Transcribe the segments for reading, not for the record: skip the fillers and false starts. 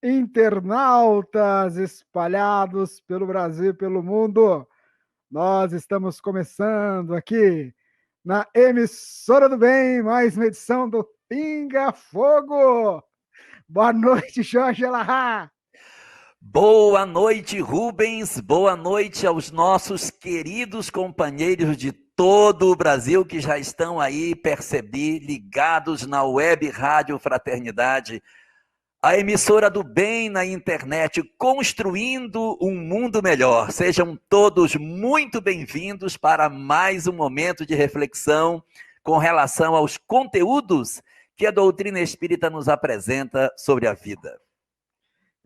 Internautas espalhados pelo Brasil e pelo mundo. Nós estamos começando aqui na Emissora do Bem, mais uma edição do Pinga Fogo. Boa noite, Jorge Elahá. Boa noite, Rubens. Boa noite aos nossos queridos companheiros de todo o Brasil que já estão aí, percebi, ligados na Web Rádio Fraternidade, a emissora do bem na internet, construindo um mundo melhor. Sejam todos muito bem-vindos para mais um momento de reflexão com relação aos conteúdos que a doutrina espírita nos apresenta sobre a vida.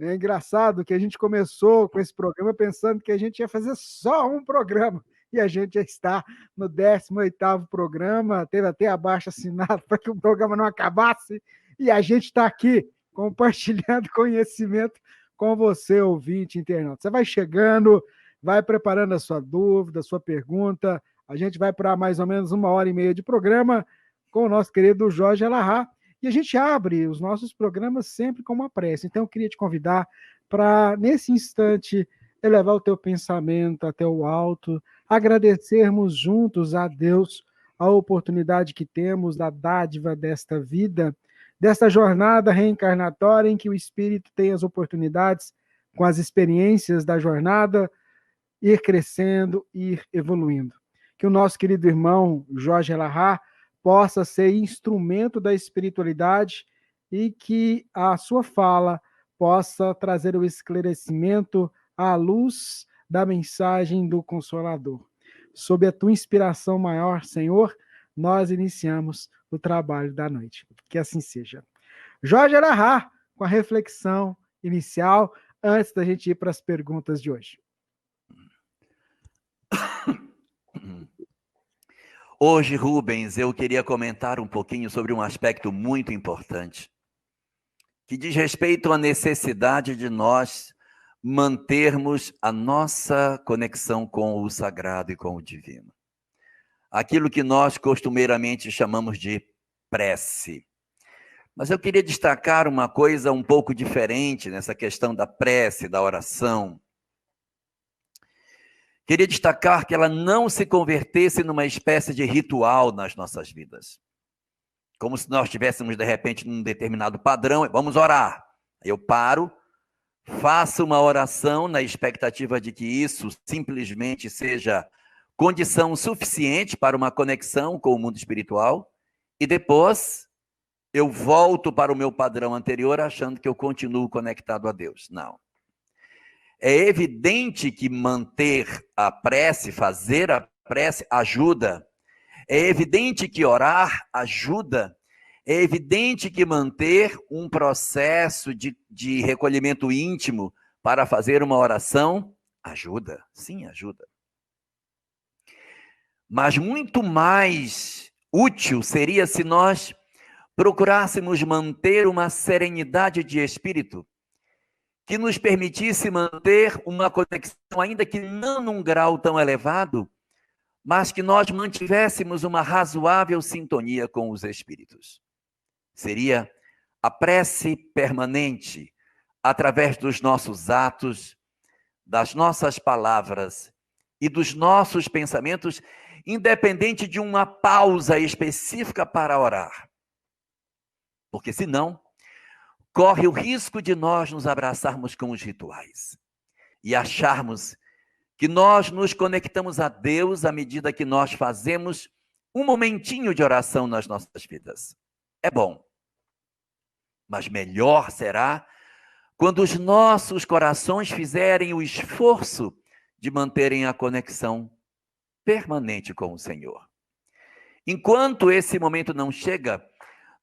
É engraçado que a gente começou com esse programa pensando que a gente ia fazer só um programa. E a gente já está no 18º programa, teve até abaixo assinado para que o programa não acabasse. E a gente está aqui compartilhando conhecimento com você, ouvinte internauta. Você vai chegando, vai preparando a sua dúvida, a sua pergunta. A gente vai para mais ou menos 1h30 de programa com o nosso querido Jorge Elahá. E a gente abre os nossos programas sempre com uma prece. Então, eu queria te convidar para, nesse instante, elevar o teu pensamento até o alto, agradecermos juntos a Deus a oportunidade que temos da dádiva desta vida, desta jornada reencarnatória em que o Espírito tem as oportunidades, com as experiências da jornada, ir crescendo, ir evoluindo. Que o nosso querido irmão Jorge Elahá possa ser instrumento da espiritualidade e que a sua fala possa trazer o esclarecimento à luz da mensagem do Consolador. Sob a tua inspiração maior, Senhor, nós iniciamos o trabalho da noite. Que assim seja. Jorge Elahá, com a reflexão inicial, antes da gente ir para as perguntas de hoje. Hoje, Rubens, eu queria comentar um pouquinho sobre um aspecto muito importante, que diz respeito à necessidade de nós mantermos a nossa conexão com o sagrado e com o divino. Aquilo que nós costumeiramente chamamos de prece. Mas eu queria destacar uma coisa um pouco diferente nessa questão da prece, da oração. Queria destacar que ela não se convertesse numa espécie de ritual nas nossas vidas. Como se nós estivéssemos, de repente, num determinado padrão, vamos orar. Eu paro, faço uma oração na expectativa de que isso simplesmente seja condição suficiente para uma conexão com o mundo espiritual, e depois eu volto para o meu padrão anterior achando que eu continuo conectado a Deus. Não. É evidente que manter a prece, fazer a prece, ajuda. É evidente que orar ajuda. É evidente que manter um processo de recolhimento íntimo para fazer uma oração ajuda. Sim, ajuda. Mas muito mais útil seria se nós procurássemos manter uma serenidade de espírito que nos permitisse manter uma conexão, ainda que não num grau tão elevado, mas que nós mantivéssemos uma razoável sintonia com os espíritos. Seria a prece permanente, através dos nossos atos, das nossas palavras e dos nossos pensamentos, independente de uma pausa específica para orar. Porque senão, corre o risco de nós nos abraçarmos com os rituais e acharmos que nós nos conectamos a Deus à medida que nós fazemos um momentinho de oração nas nossas vidas. É bom, mas melhor será quando os nossos corações fizerem o esforço de manterem a conexão permanente com o Senhor. Enquanto esse momento não chega,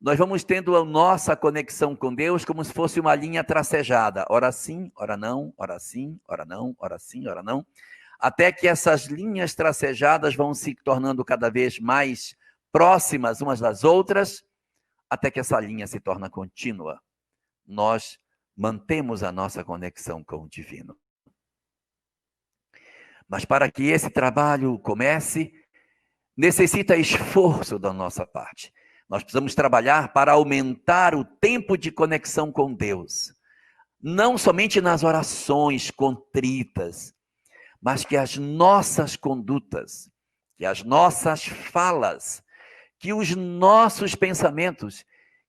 nós vamos tendo a nossa conexão com Deus como se fosse uma linha tracejada. Ora sim, ora não, ora sim, ora não, ora sim, ora não. Até que essas linhas tracejadas vão se tornando cada vez mais próximas umas das outras, até que essa linha se torna contínua. Nós mantemos a nossa conexão com o divino. Mas para que esse trabalho comece, necessita esforço da nossa parte. Nós precisamos trabalhar para aumentar o tempo de conexão com Deus. não somente nas orações contritas, mas que as nossas condutas, que as nossas falas, que os nossos pensamentos,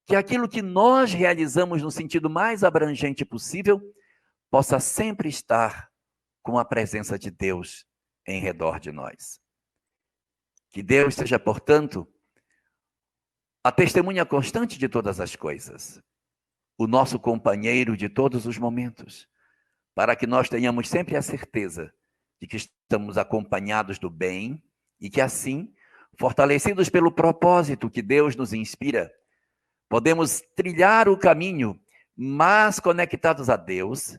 que aquilo que nós realizamos no sentido mais abrangente possível, possa sempre estar com a presença de Deus em redor de nós. Que Deus seja, portanto, a testemunha constante de todas as coisas, o nosso companheiro de todos os momentos, para que nós tenhamos sempre a certeza de que estamos acompanhados do bem e que assim, fortalecidos pelo propósito que Deus nos inspira, podemos trilhar o caminho, mas conectados a Deus,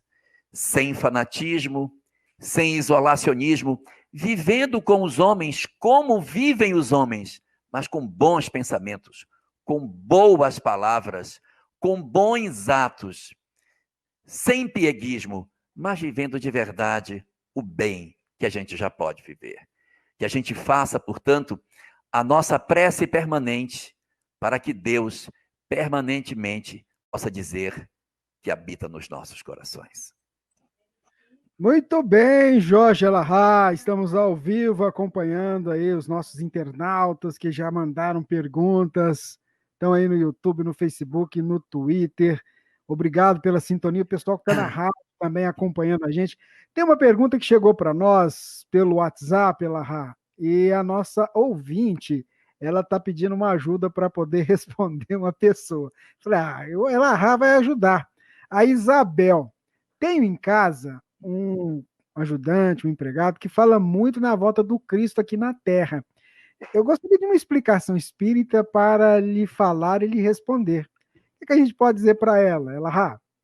sem fanatismo, sem isolacionismo, vivendo com os homens como vivem os homens, mas com bons pensamentos, com boas palavras, com bons atos, sem pieguismo, mas vivendo de verdade o bem que a gente já pode viver. Que a gente faça, portanto, a nossa prece permanente, para que Deus permanentemente possa dizer que habita nos nossos corações. Muito bem, Jorge Elahá, estamos ao vivo acompanhando aí os nossos internautas que já mandaram perguntas, estão aí no YouTube, no Facebook, no Twitter. Obrigado pela sintonia, o pessoal que está na rádio também acompanhando a gente. Tem uma pergunta que chegou para nós pelo WhatsApp, Elahá, e a nossa ouvinte, ela está pedindo uma ajuda para poder responder uma pessoa. Falei, o Elahá vai ajudar. A Isabel, tenho em casa um ajudante, um empregado, que fala muito na volta do Cristo aqui na Terra. Eu gostaria de uma explicação espírita para lhe falar e lhe responder. O que a gente pode dizer para ela,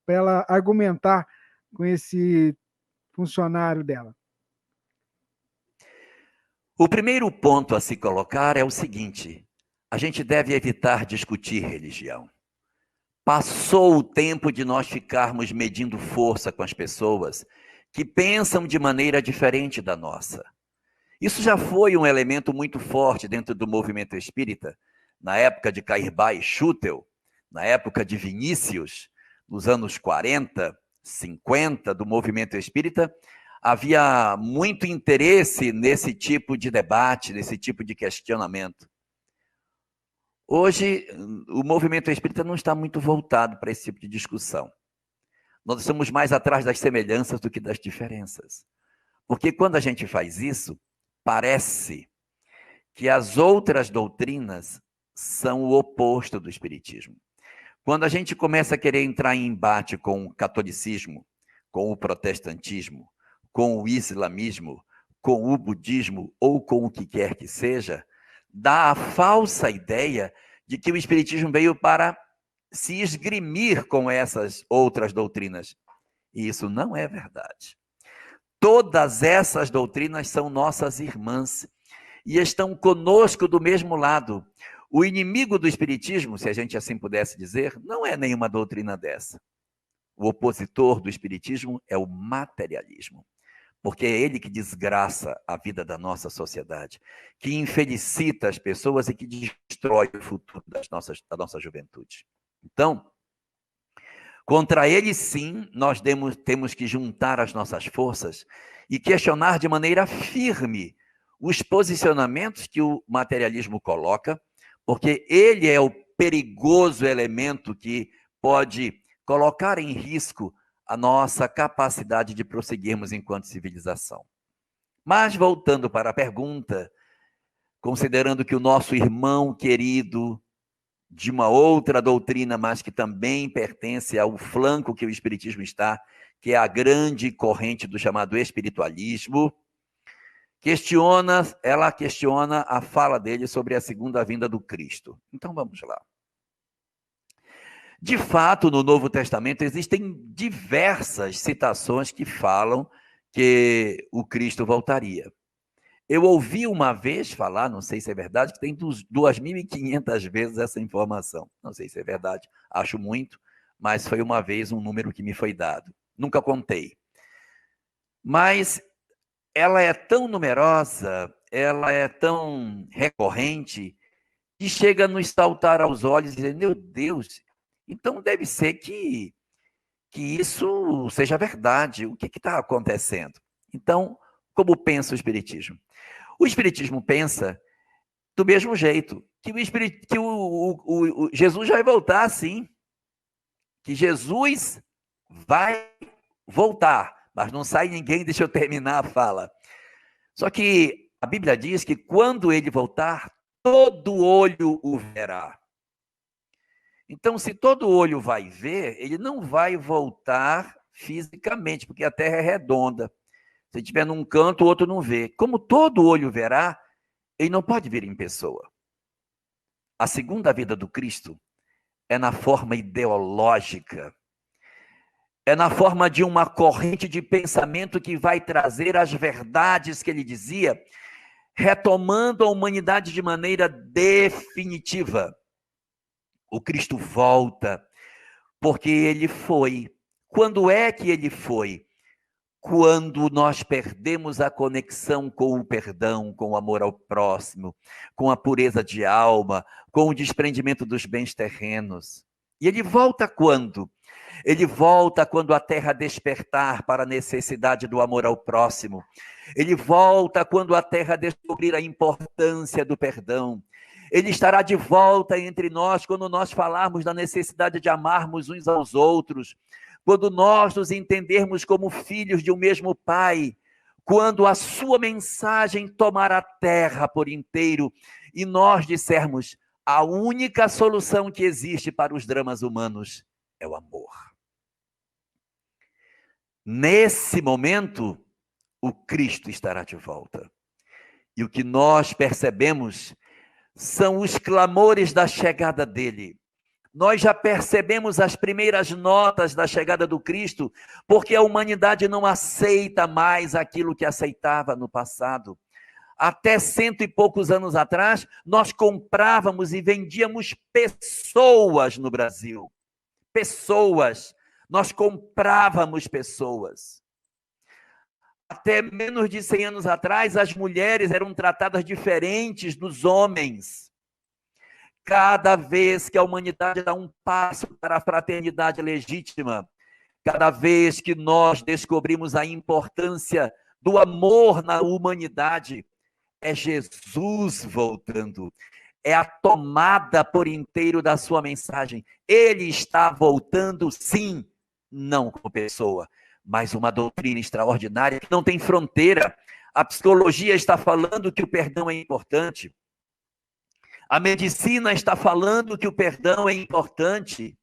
para ela argumentar com esse funcionário dela? O primeiro ponto a se colocar é o seguinte: a gente deve evitar discutir religião. Passou o tempo de nós ficarmos medindo força com as pessoas que pensam de maneira diferente da nossa. Isso já foi um elemento muito forte dentro do movimento espírita, na época de Cairbá e Schutel, na época de Vinícius, nos anos 40, 50 do movimento espírita, havia muito interesse nesse tipo de debate, nesse tipo de questionamento. Hoje, o movimento espírita não está muito voltado para esse tipo de discussão. Nós estamos mais atrás das semelhanças do que das diferenças. Porque quando a gente faz isso, parece que as outras doutrinas são o oposto do espiritismo. Quando a gente começa a querer entrar em embate com o catolicismo, com o protestantismo, com o islamismo, com o budismo ou com o que quer que seja, dá a falsa ideia de que o espiritismo veio para se esgrimir com essas outras doutrinas. E isso não é verdade. Todas essas doutrinas são nossas irmãs e estão conosco do mesmo lado. O inimigo do espiritismo, se a gente assim pudesse dizer, não é nenhuma doutrina dessa. O opositor do espiritismo é o materialismo, porque é ele que desgraça a vida da nossa sociedade, que infelicita as pessoas e que destrói o futuro da nossa juventude. Então, contra ele, sim, nós temos que juntar as nossas forças e questionar de maneira firme os posicionamentos que o materialismo coloca, porque ele é o perigoso elemento que pode colocar em risco a nossa capacidade de prosseguirmos enquanto civilização. Mas, voltando para a pergunta, considerando que o nosso irmão querido, de uma outra doutrina, mas que também pertence ao flanco que o espiritismo está, que é a grande corrente do chamado espiritualismo, ela questiona a fala dele sobre a segunda vinda do Cristo. Então vamos lá. De fato, no Novo Testamento existem diversas citações que falam que o Cristo voltaria. Eu ouvi uma vez falar, não sei se é verdade, que tem 2.500 vezes essa informação. Não sei se é verdade, acho muito, mas foi uma vez um número que me foi dado. Nunca contei. Mas ela é tão numerosa, ela é tão recorrente, que chega a nos saltar aos olhos e dizer, meu Deus, então deve ser que que isso seja verdade. O que está acontecendo? Então, como pensa o Espiritismo? O Espiritismo pensa do mesmo jeito, que Jesus vai voltar, sim. Que Jesus vai voltar. Mas não sai ninguém, deixa eu terminar a fala. Só que a Bíblia diz que quando ele voltar, todo olho o verá. Então, se todo olho vai ver, ele não vai voltar fisicamente, porque a Terra é redonda. Se estiver num canto, o outro não vê. Como todo olho verá, ele não pode vir em pessoa. A segunda vida do Cristo é na forma ideológica. É na forma de uma corrente de pensamento que vai trazer as verdades que ele dizia, retomando a humanidade de maneira definitiva. O Cristo volta, porque ele foi. Quando é que ele foi? Quando nós perdemos a conexão com o perdão, com o amor ao próximo, com a pureza de alma, com o desprendimento dos bens terrenos. E ele volta quando? Ele volta quando a terra despertar para a necessidade do amor ao próximo. Ele volta quando a terra descobrir a importância do perdão. Ele estará de volta entre nós quando nós falarmos da necessidade de amarmos uns aos outros, quando nós nos entendermos como filhos de um mesmo Pai, quando a sua mensagem tomar a terra por inteiro e nós dissermos: a única solução que existe para os dramas humanos é o amor. Nesse momento, o Cristo estará de volta. E o que nós percebemos são os clamores da chegada dele. Nós já percebemos as primeiras notas da chegada do Cristo, porque a humanidade não aceita mais aquilo que aceitava no passado. Até 100 e poucos anos atrás, nós comprávamos e vendíamos pessoas no Brasil. Pessoas. Nós comprávamos pessoas. Até menos de 100 anos atrás, as mulheres eram tratadas diferentes dos homens. Cada vez que a humanidade dá um passo para a fraternidade legítima, cada vez que nós descobrimos a importância do amor na humanidade, é Jesus voltando. É a tomada por inteiro da sua mensagem. Ele está voltando, sim, não como pessoa, mas uma doutrina extraordinária que não tem fronteira. A psicologia está falando que o perdão é importante. A medicina está falando que o perdão é importante.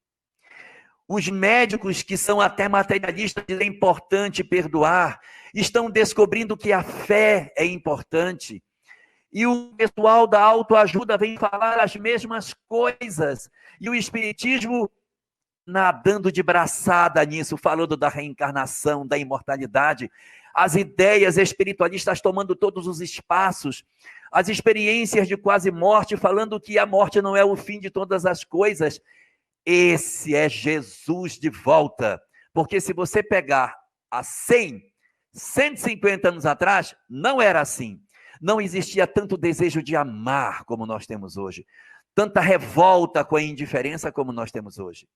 Os médicos, que são até materialistas, dizem que é importante perdoar. Estão descobrindo que a fé é importante. E o pessoal da autoajuda vem falar as mesmas coisas. E o Espiritismo nadando de braçada nisso, falando da reencarnação, da imortalidade. As ideias espiritualistas tomando todos os espaços. As experiências de quase morte, falando que a morte não é o fim de todas as coisas. Esse é Jesus de volta. Porque se você pegar há 100, 150 anos atrás, não era assim. Não existia tanto desejo de amar como nós temos hoje. Tanta revolta com a indiferença como nós temos hoje.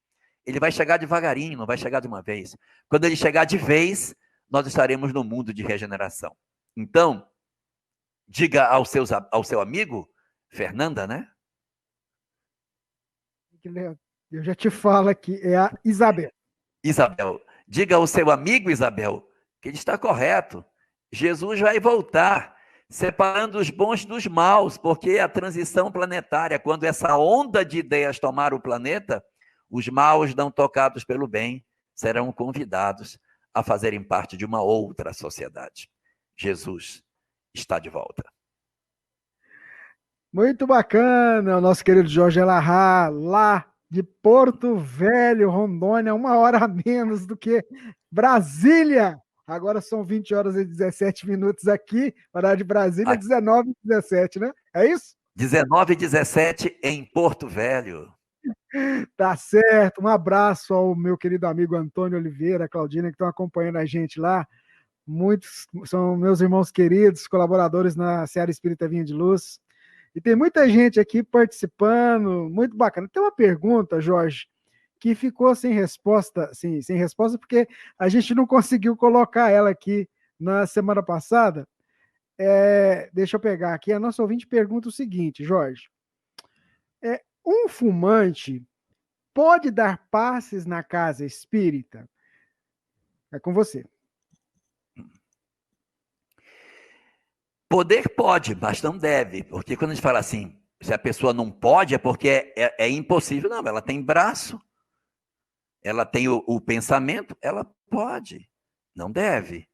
Ele vai chegar devagarinho, não vai chegar de uma vez. Quando ele chegar de vez, nós estaremos no mundo de regeneração. Então, diga ao seu amigo, Fernanda, né? Eu já te falo aqui, é a Isabel. Isabel, diga ao seu amigo, Isabel, que ele está correto. Jesus vai voltar, separando os bons dos maus, porque a transição planetária, quando essa onda de ideias tomar o planeta, os maus não tocados pelo bem serão convidados a fazerem parte de uma outra sociedade. Jesus está de volta. Muito bacana, o nosso querido Jorge Elahá, lá de Porto Velho, Rondônia, 1 hora a menos do que Brasília. Agora são 20 horas e 17 minutos aqui, horário de Brasília, 19 e 17, né? É isso? 19 e 17 em Porto Velho. Tá certo, um abraço ao meu querido amigo Antônio Oliveira, Claudina, que estão acompanhando a gente lá. Muitos são meus irmãos queridos, colaboradores na Seara Espírita Vinha de Luz. E tem muita gente aqui participando, muito bacana. Tem uma pergunta, Jorge, que ficou sem resposta, sem resposta, porque a gente não conseguiu colocar ela aqui na semana passada. Deixa eu pegar aqui. A nossa ouvinte pergunta o seguinte, Jorge. Um fumante pode dar passes na casa espírita? É com você. Poder pode, mas não deve. Porque quando a gente fala assim, se a pessoa não pode, é porque é impossível. Não, ela tem braço, ela tem o pensamento, ela pode. Não deve.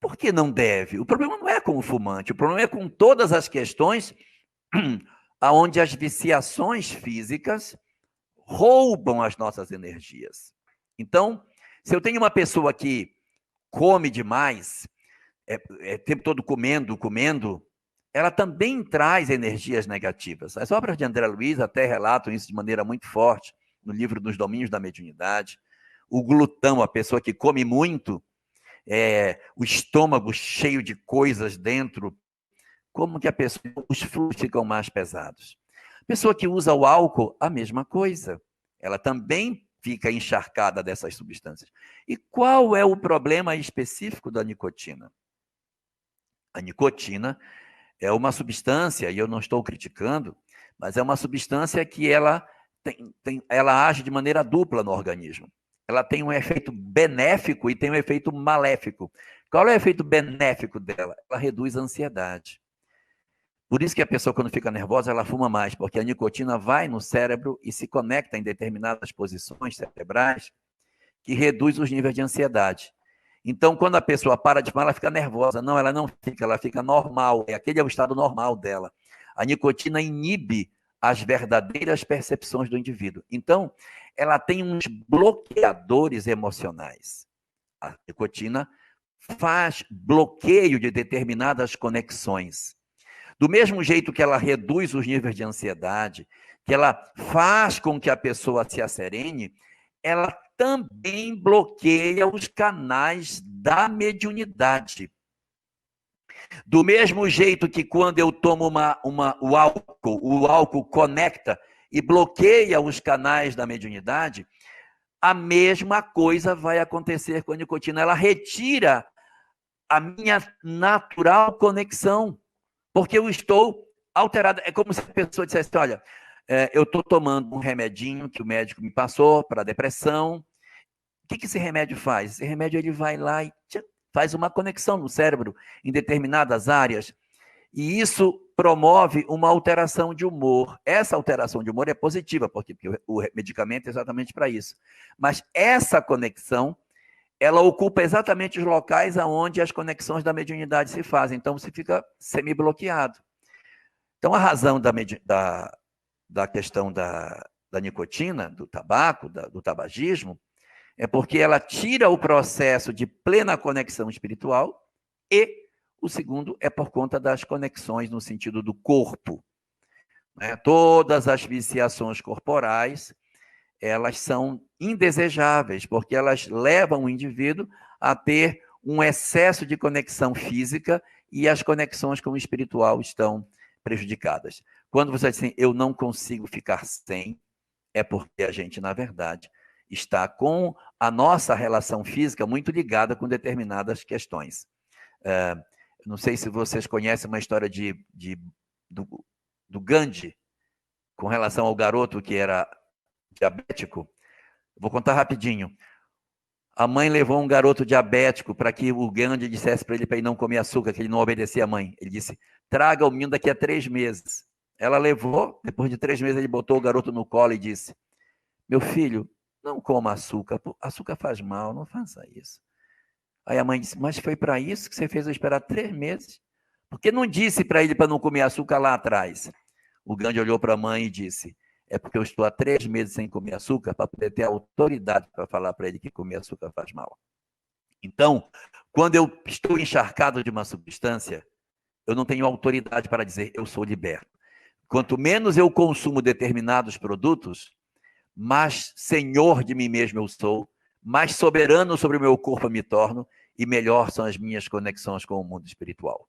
Por que não deve? O problema não é com o fumante, o problema é com todas as questões onde as viciações físicas roubam as nossas energias. Então, se eu tenho uma pessoa que come demais, o tempo todo comendo, ela também traz energias negativas. As obras de André Luiz até relatam isso de maneira muito forte no livro dos Domínios da Mediunidade. O glutão, a pessoa que come muito, o estômago cheio de coisas dentro, como que os fluidos ficam mais pesados. A pessoa que usa o álcool, a mesma coisa. Ela também fica encharcada dessas substâncias. E qual é o problema específico da nicotina? A nicotina é uma substância, e eu não estou criticando, mas é uma substância que ela age de maneira dupla no organismo. Ela tem um efeito benéfico e tem um efeito maléfico. Qual é o efeito benéfico dela? Ela reduz a ansiedade. Por isso que a pessoa, quando fica nervosa, ela fuma mais, porque a nicotina vai no cérebro e se conecta em determinadas posições cerebrais que reduz os níveis de ansiedade. Então, quando a pessoa para de fumar, ela fica nervosa. Não, ela não fica, ela fica normal. Aquele é o estado normal dela. A nicotina inibe as verdadeiras percepções do indivíduo. Então, ela tem uns bloqueadores emocionais. A nicotina faz bloqueio de determinadas conexões. Do mesmo jeito que ela reduz os níveis de ansiedade, que ela faz com que a pessoa se asserene, ela também bloqueia os canais da mediunidade. Do mesmo jeito que quando eu tomo o álcool conecta e bloqueia os canais da mediunidade, a mesma coisa vai acontecer com a nicotina. Ela retira a minha natural conexão, porque eu estou alterado. É como se a pessoa dissesse, olha, eu estou tomando um remedinho que o médico me passou para depressão. O que esse remédio faz? Esse remédio ele vai lá e faz uma conexão no cérebro em determinadas áreas. E isso promove uma alteração de humor. Essa alteração de humor é positiva, porque o medicamento é exatamente para isso. Mas essa conexão, ela ocupa exatamente os locais onde as conexões da mediunidade se fazem. Então, você fica semi-bloqueado. Então, a razão da questão da nicotina, do tabaco, do tabagismo, é porque ela tira o processo de plena conexão espiritual e o segundo é por conta das conexões no sentido do corpo. Todas as viciações corporais, elas são indesejáveis, porque elas levam o indivíduo a ter um excesso de conexão física e as conexões com o espiritual estão prejudicadas. Quando você diz assim, eu não consigo ficar sem, é porque a gente, na verdade, está com a nossa relação física muito ligada com determinadas questões. Não sei se vocês conhecem uma história do Gandhi, com relação ao garoto que era diabético. Vou contar rapidinho. A mãe levou um garoto diabético para que o Gandhi dissesse para ele não comer açúcar, que ele não obedecia a mãe. Ele disse, traga o menino daqui a 3 meses. Ela levou, depois de 3 meses ele botou o garoto no colo e disse, meu filho, não coma açúcar, açúcar faz mal, não faça isso. Aí a mãe disse, mas foi para isso que você fez eu esperar 3 meses? Por que não disse para ele para não comer açúcar lá atrás? O Gandhi olhou para a mãe e disse, é porque eu estou há 3 meses sem comer açúcar para poder ter autoridade para falar para ele que comer açúcar faz mal. Então, quando eu estou encharcado de uma substância, eu não tenho autoridade para dizer eu sou liberto. Quanto menos eu consumo determinados produtos, mais senhor de mim mesmo eu sou, mais soberano sobre o meu corpo eu me torno e melhor são as minhas conexões com o mundo espiritual.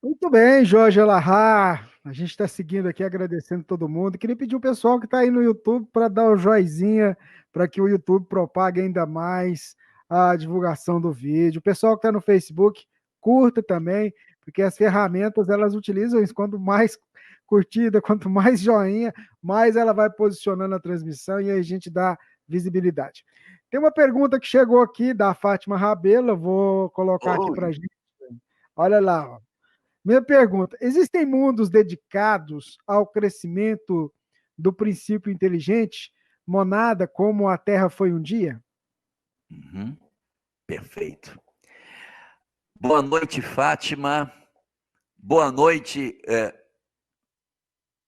Muito bem, Jorge Alahá. A gente está seguindo aqui, agradecendo todo mundo. Queria pedir o pessoal que está aí no YouTube para dar o joinha, para que o YouTube propague ainda mais a divulgação do vídeo. O pessoal que está no Facebook, curta também, porque as ferramentas elas utilizam isso. Quanto mais curtida, quanto mais joinha, mais ela vai posicionando a transmissão e aí a gente dá visibilidade. Tem uma pergunta que chegou aqui da Fátima Rabelo, vou colocar aqui para a Oi. gente. Olha lá, ó. Minha pergunta: existem mundos dedicados ao crescimento do princípio inteligente, monada, como a Terra foi um dia? Uhum, perfeito. Boa noite, Fátima. Boa noite,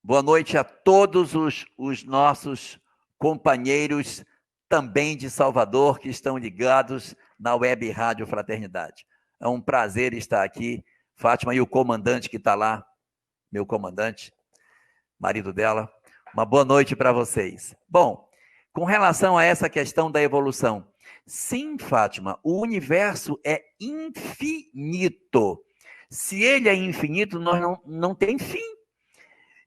boa noite a todos os nossos companheiros também de Salvador que estão ligados na Web Rádio Fraternidade. É um prazer estar aqui, Fátima, e o comandante que está lá, meu comandante, marido dela. Uma boa noite para vocês. Bom, com relação a essa questão da evolução, sim, Fátima, o universo é infinito. Se ele é infinito, nós não tem fim.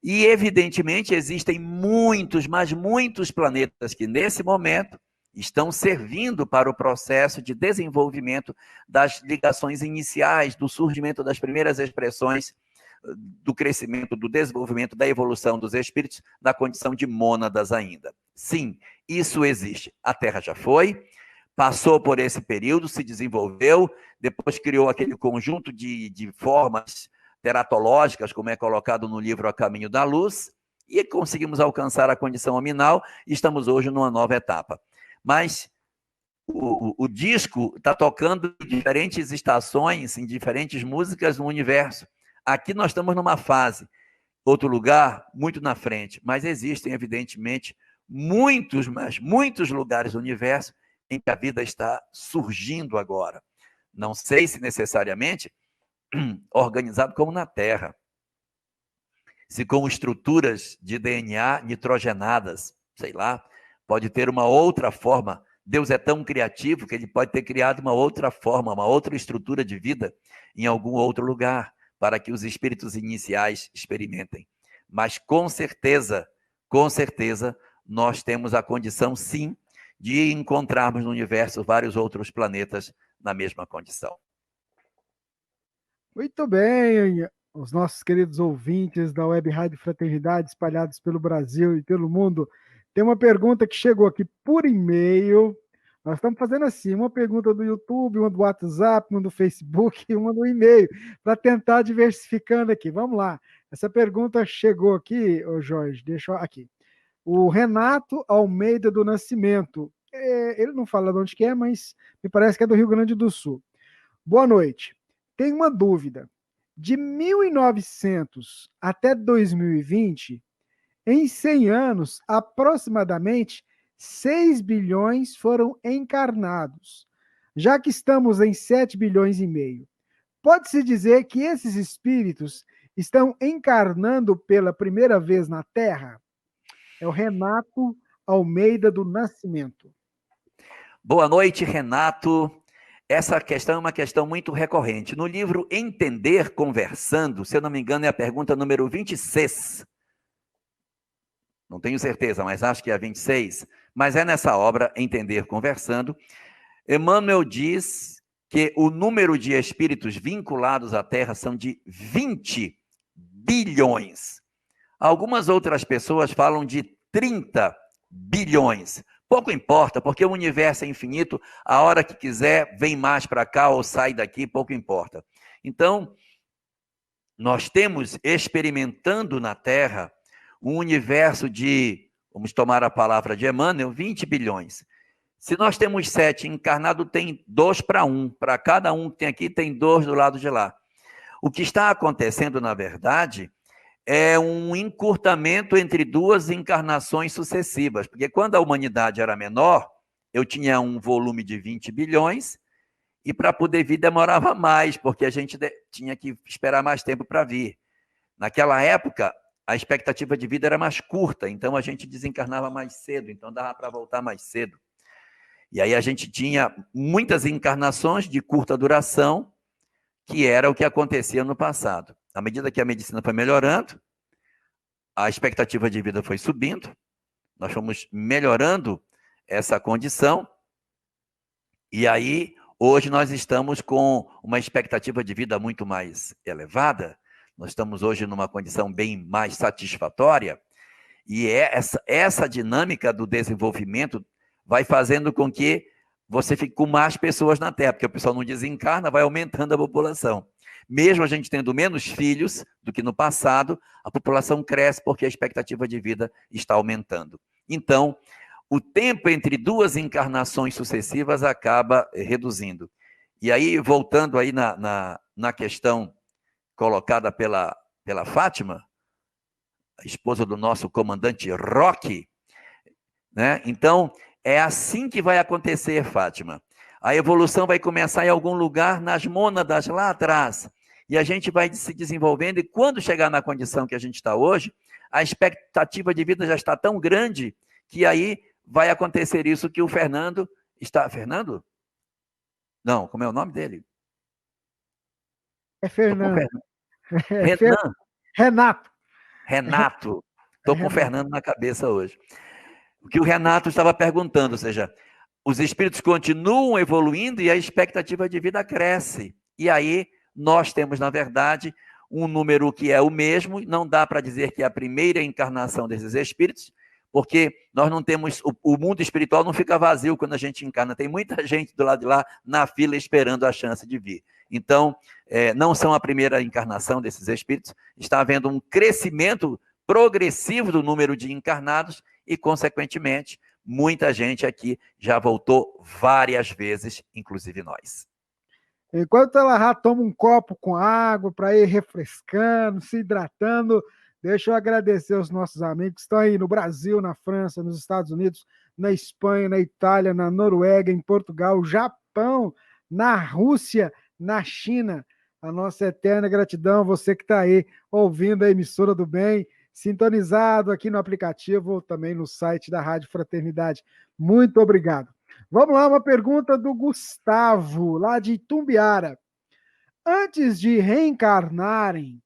E, evidentemente, existem muitos, mas muitos planetas que, nesse momento, estão servindo para o processo de desenvolvimento das ligações iniciais, do surgimento das primeiras expressões do crescimento, do desenvolvimento, da evolução dos espíritos na condição de mônadas ainda. Sim, isso existe. A Terra já foi, passou por esse período, se desenvolveu, depois criou aquele conjunto de formas teratológicas, como é colocado no livro A Caminho da Luz, e conseguimos alcançar a condição nominal, e estamos hoje numa nova etapa. Mas o disco está tocando em diferentes estações, em diferentes músicas no universo. Aqui nós estamos numa fase, outro lugar, muito na frente, mas existem, evidentemente, muitos, mas muitos lugares do universo em que a vida está surgindo agora. Não sei se necessariamente organizado como na Terra, se com estruturas de DNA nitrogenadas, sei lá, pode ter uma outra forma. Deus é tão criativo que ele pode ter criado uma outra forma, uma outra estrutura de vida em algum outro lugar, para que os espíritos iniciais experimentem. Mas com certeza, nós temos a condição, sim, de encontrarmos no universo vários outros planetas na mesma condição. Muito bem, os nossos queridos ouvintes da Web Rádio Fraternidade, espalhados pelo Brasil e pelo mundo. Tem uma pergunta que chegou aqui por e-mail. Nós estamos fazendo assim, uma pergunta do YouTube, uma do WhatsApp, uma do Facebook e uma do e-mail, para tentar diversificando aqui. Vamos lá. Essa pergunta chegou aqui, ô Jorge, deixa eu aqui. O Renato Almeida do Nascimento. Ele não fala de onde que é, mas me parece que é do Rio Grande do Sul. Boa noite. Tenho uma dúvida. De 1900 até 2020, em 100 anos, aproximadamente 6 bilhões foram encarnados. Já que estamos em 7 bilhões e meio, pode-se dizer que esses espíritos estão encarnando pela primeira vez na Terra? É o Renato Almeida do Nascimento. Boa noite, Renato. Essa questão é uma questão muito recorrente. No livro Entender Conversando, se eu não me engano, é a pergunta número 26. Não tenho certeza, mas acho que é a 26. Mas é nessa obra, Entender Conversando, Emmanuel diz que o número de espíritos vinculados à Terra são de 20 bilhões. Algumas outras pessoas falam de 30 bilhões. Pouco importa, porque o universo é infinito, a hora que quiser, vem mais para cá ou sai daqui, pouco importa. Então, nós temos experimentando na Terra um universo de, vamos tomar a palavra de Emmanuel, 20 bilhões. Se nós temos 7, encarnado tem 2 para 1. Para cada um que tem aqui, tem 2 do lado de lá. O que está acontecendo, na verdade, é um encurtamento entre 2 encarnações sucessivas, porque quando a humanidade era menor, eu tinha um volume de 20 bilhões, e para poder vir demorava mais, porque a gente tinha que esperar mais tempo para vir. Naquela época, a expectativa de vida era mais curta, então a gente desencarnava mais cedo, então dava para voltar mais cedo. E aí a gente tinha muitas encarnações de curta duração, que era o que acontecia no passado. À medida que a medicina foi melhorando, a expectativa de vida foi subindo, nós fomos melhorando essa condição, e aí, hoje nós estamos com uma expectativa de vida muito mais elevada, nós estamos hoje numa condição bem mais satisfatória, e essa dinâmica do desenvolvimento vai fazendo com que você fique com mais pessoas na Terra, porque o pessoal não desencarna, vai aumentando a população. Mesmo a gente tendo menos filhos do que no passado, a população cresce porque a expectativa de vida está aumentando. Então, o tempo entre duas encarnações sucessivas acaba reduzindo. E aí, voltando aí na questão colocada pela Fátima, a esposa do nosso comandante Roque, né? Então, é assim que vai acontecer, Fátima. A evolução vai começar em algum lugar nas mônadas lá atrás. E a gente vai se desenvolvendo, e quando chegar na condição que a gente está hoje, a expectativa de vida já está tão grande que aí vai acontecer isso que o Fernando está... Fernando? Não, como é o nome dele? É Fernando. Renan. Renato. Renato. Estou com o Fernando na cabeça hoje. O que o Renato estava perguntando, ou seja, os espíritos continuam evoluindo e a expectativa de vida cresce. E aí nós temos, na verdade, um número que é o mesmo, não dá para dizer que é a primeira encarnação desses espíritos, porque nós não temos, o mundo espiritual não fica vazio quando a gente encarna, tem muita gente do lado de lá na fila esperando a chance de vir. Então, não são a primeira encarnação desses espíritos, está havendo um crescimento progressivo do número de encarnados e, consequentemente, muita gente aqui já voltou várias vezes, inclusive nós. Enquanto ela já toma um copo com água para ir refrescando, se hidratando, deixa eu agradecer aos nossos amigos que estão aí no Brasil, na França, nos Estados Unidos, na Espanha, na Itália, na Noruega, em Portugal, Japão, na Rússia, na China. A nossa eterna gratidão, você que está aí ouvindo a emissora do bem, sintonizado aqui no aplicativo ou também no site da Rádio Fraternidade. Muito obrigado. Vamos lá, uma pergunta do Gustavo, lá de Itumbiara. Antes de reencarnarem,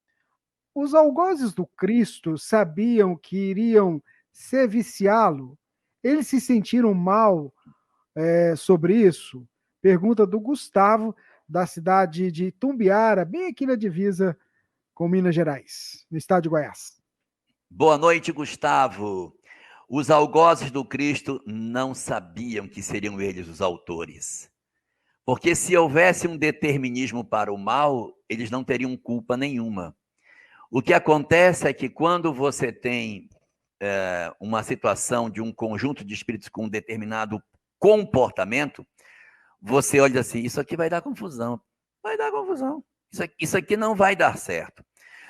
os algozes do Cristo sabiam que iriam seviciá-lo? Eles se sentiram mal sobre isso? Pergunta do Gustavo, da cidade de Itumbiara, bem aqui na divisa com Minas Gerais, no estado de Goiás. Boa noite, Gustavo. Os algozes do Cristo não sabiam que seriam eles os autores. Porque se houvesse um determinismo para o mal, eles não teriam culpa nenhuma. O que acontece é que quando você tem uma situação de um conjunto de espíritos com um determinado comportamento, você olha assim, isso aqui vai dar confusão. Vai dar confusão. Isso aqui não vai dar certo.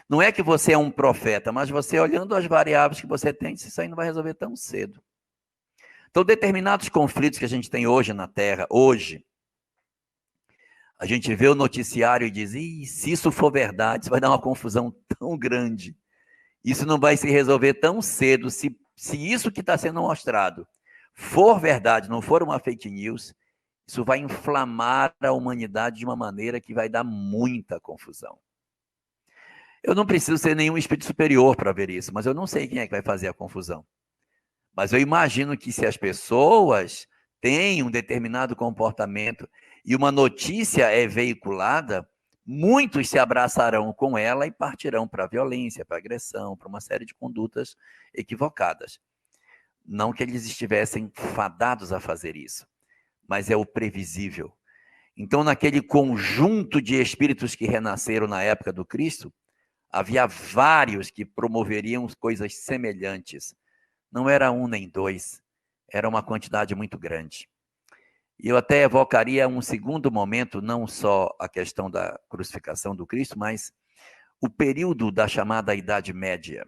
Não é que você é um profeta, mas você olhando as variáveis que você tem, isso aí não vai resolver tão cedo. Então, determinados conflitos que a gente tem hoje na Terra, hoje, a gente vê o noticiário e diz, se isso for verdade, isso vai dar uma confusão tão grande. Isso não vai se resolver tão cedo. Se isso que está sendo mostrado for verdade, não for uma fake news, isso vai inflamar a humanidade de uma maneira que vai dar muita confusão. Eu não preciso ser nenhum espírito superior para ver isso, mas eu não sei quem é que vai fazer a confusão. Mas eu imagino que se as pessoas têm um determinado comportamento e uma notícia é veiculada, muitos se abraçarão com ela e partirão para a violência, para a agressão, para uma série de condutas equivocadas. Não que eles estivessem fadados a fazer isso, mas é o previsível. Então, naquele conjunto de espíritos que renasceram na época do Cristo, havia vários que promoveriam coisas semelhantes. Não era um nem dois, era uma quantidade muito grande. E eu até evocaria um segundo momento, não só a questão da crucificação do Cristo, mas o período da chamada Idade Média.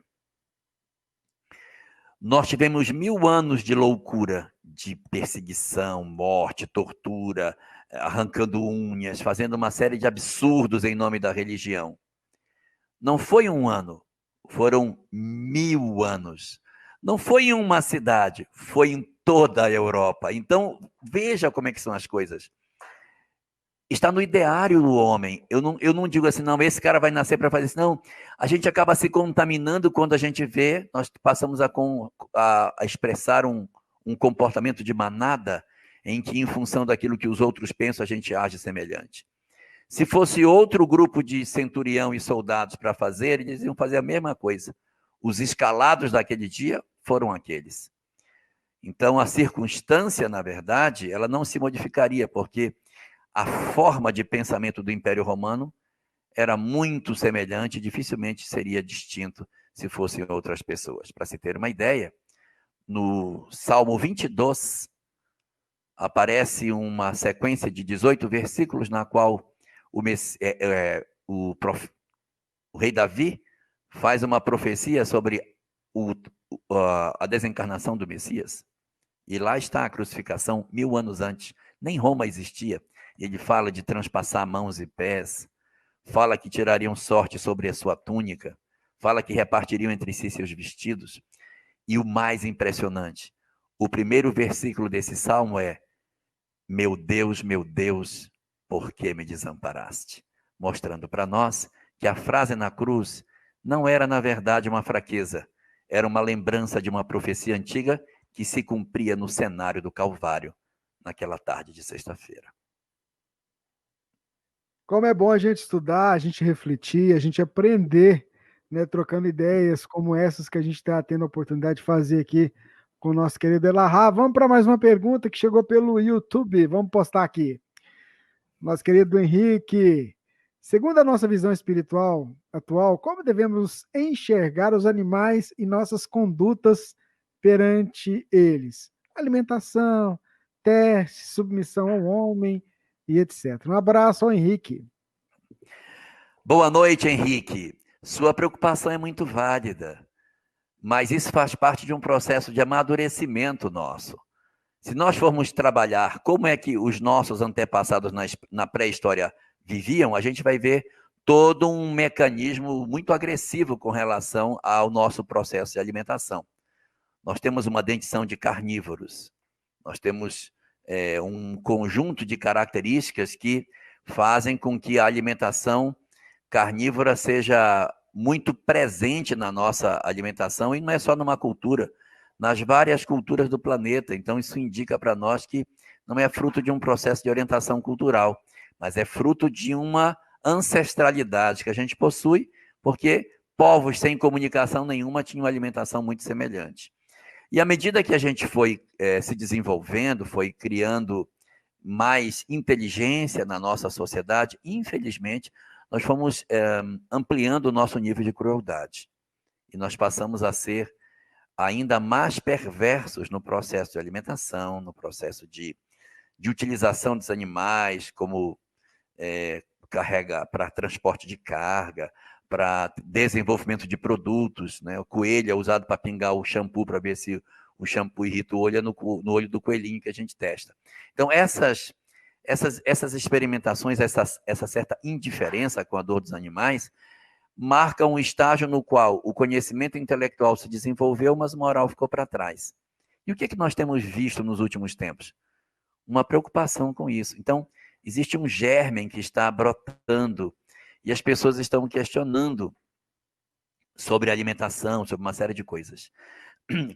Nós tivemos 1000 anos de loucura, de perseguição, morte, tortura, arrancando unhas, fazendo uma série de absurdos em nome da religião. Não foi um ano, foram 1000 anos. Não foi em uma cidade, foi em toda a Europa. Então, veja como é que são as coisas. está no ideário do homem. Eu não digo assim, não, esse cara vai nascer para fazer isso. Não, a gente acaba se contaminando quando a gente vê, nós passamos a expressar um comportamento de manada em que, em função daquilo que os outros pensam, a gente age semelhante. Se fosse outro grupo de centurião e soldados para fazer, eles iam fazer a mesma coisa. Os escalados daquele dia foram aqueles. Então, a circunstância, na verdade, ela não se modificaria, porque a forma de pensamento do Império Romano era muito semelhante, dificilmente seria distinto se fossem outras pessoas. Para se ter uma ideia, no Salmo 22, aparece uma sequência de 18 versículos na qual o rei Davi faz uma profecia sobre a desencarnação do Messias. E lá está a crucificação 1000 anos antes. Nem Roma existia. Ele fala de transpassar mãos e pés, fala que tirariam sorte sobre a sua túnica, fala que repartiriam entre si seus vestidos. E o mais impressionante, o primeiro versículo desse salmo é: meu Deus, por que me desamparaste? Mostrando para nós que a frase na cruz não era, na verdade, uma fraqueza, era uma lembrança de uma profecia antiga que se cumpria no cenário do Calvário, naquela tarde de sexta-feira. Como é bom a gente estudar, a gente refletir, a gente aprender, né, trocando ideias como essas que a gente está tendo a oportunidade de fazer aqui com o nosso querido Elahá. Vamos para mais uma pergunta que chegou pelo YouTube. Vamos postar aqui. Nosso querido Henrique, segundo a nossa visão espiritual atual, como devemos enxergar os animais e nossas condutas perante eles? Alimentação, teste, submissão ao homem e etc. Um abraço ao Henrique. Boa noite, Henrique. Sua preocupação é muito válida, mas isso faz parte de um processo de amadurecimento nosso. Se nós formos trabalhar como é que os nossos antepassados na pré-história viviam, a gente vai ver todo um mecanismo muito agressivo com relação ao nosso processo de alimentação. Nós temos uma dentição de carnívoros, nós temos um conjunto de características que fazem com que a alimentação carnívora seja muito presente na nossa alimentação, e não é só numa cultura, nas várias culturas do planeta. Então, isso indica para nós que não é fruto de um processo de orientação cultural, mas é fruto de uma ancestralidade que a gente possui, porque povos sem comunicação nenhuma tinham uma alimentação muito semelhante. E à medida que a gente foi se desenvolvendo, foi criando mais inteligência na nossa sociedade, infelizmente, nós fomos ampliando o nosso nível de crueldade. E nós passamos a ser ainda mais perversos no processo de alimentação, no processo de utilização dos animais, como carrega para transporte de carga, para desenvolvimento de produtos, né? O coelho é usado para pingar o shampoo, para ver se o shampoo irrita o olho, é no olho do coelhinho que a gente testa. Então, essas experimentações, essa certa indiferença com a dor dos animais, marcam um estágio no qual o conhecimento intelectual se desenvolveu, mas a moral ficou para trás. E o que nós temos visto nos últimos tempos? Uma preocupação com isso. Então, existe um germe que está brotando e as pessoas estão questionando sobre alimentação, sobre uma série de coisas.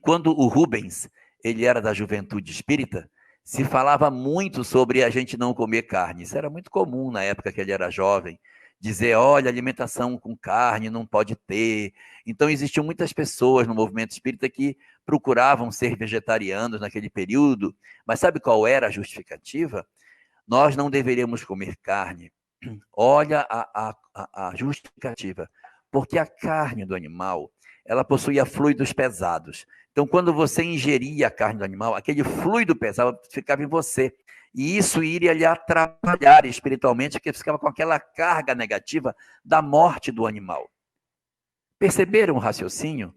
Quando o Rubens ele era da juventude espírita, se falava muito sobre a gente não comer carne. Isso era muito comum na época que ele era jovem, dizer, olha, alimentação com carne não pode ter. Então, existiam muitas pessoas no movimento espírita que procuravam ser vegetarianos naquele período, mas sabe qual era a justificativa? Nós não deveríamos comer carne. Olha a justificativa, porque a carne do animal, ela possuía fluidos pesados. Então, quando você ingeria a carne do animal, aquele fluido pesado ficava em você. E isso iria lhe atrapalhar espiritualmente, porque ficava com aquela carga negativa da morte do animal. Perceberam o raciocínio?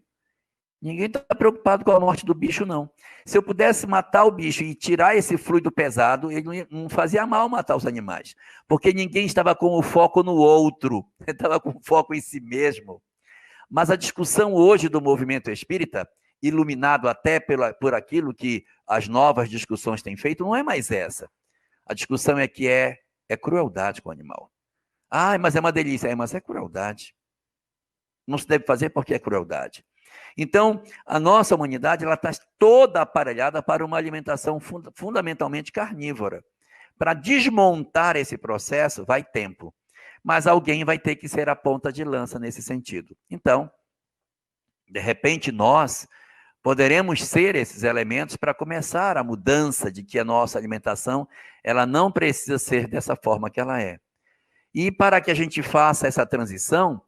Ninguém está preocupado com a morte do bicho, não. Se eu pudesse matar o bicho e tirar esse fluido pesado, ele não fazia mal matar os animais, porque ninguém estava com o foco no outro, estava com o foco em si mesmo. Mas a discussão hoje do movimento espírita, iluminado até por aquilo que as novas discussões têm feito, não é mais essa. A discussão é que é É crueldade com o animal. Ah, mas é uma delícia. É, mas é crueldade. Não se deve fazer porque é crueldade. Então, a nossa humanidade ela está toda aparelhada para uma alimentação fundamentalmente carnívora. Para desmontar esse processo, vai tempo. Mas alguém vai ter que ser a ponta de lança nesse sentido. Então, de repente, nós poderemos ser esses elementos para começar a mudança de que a nossa alimentação ela não precisa ser dessa forma que ela é. E para que a gente faça essa transição,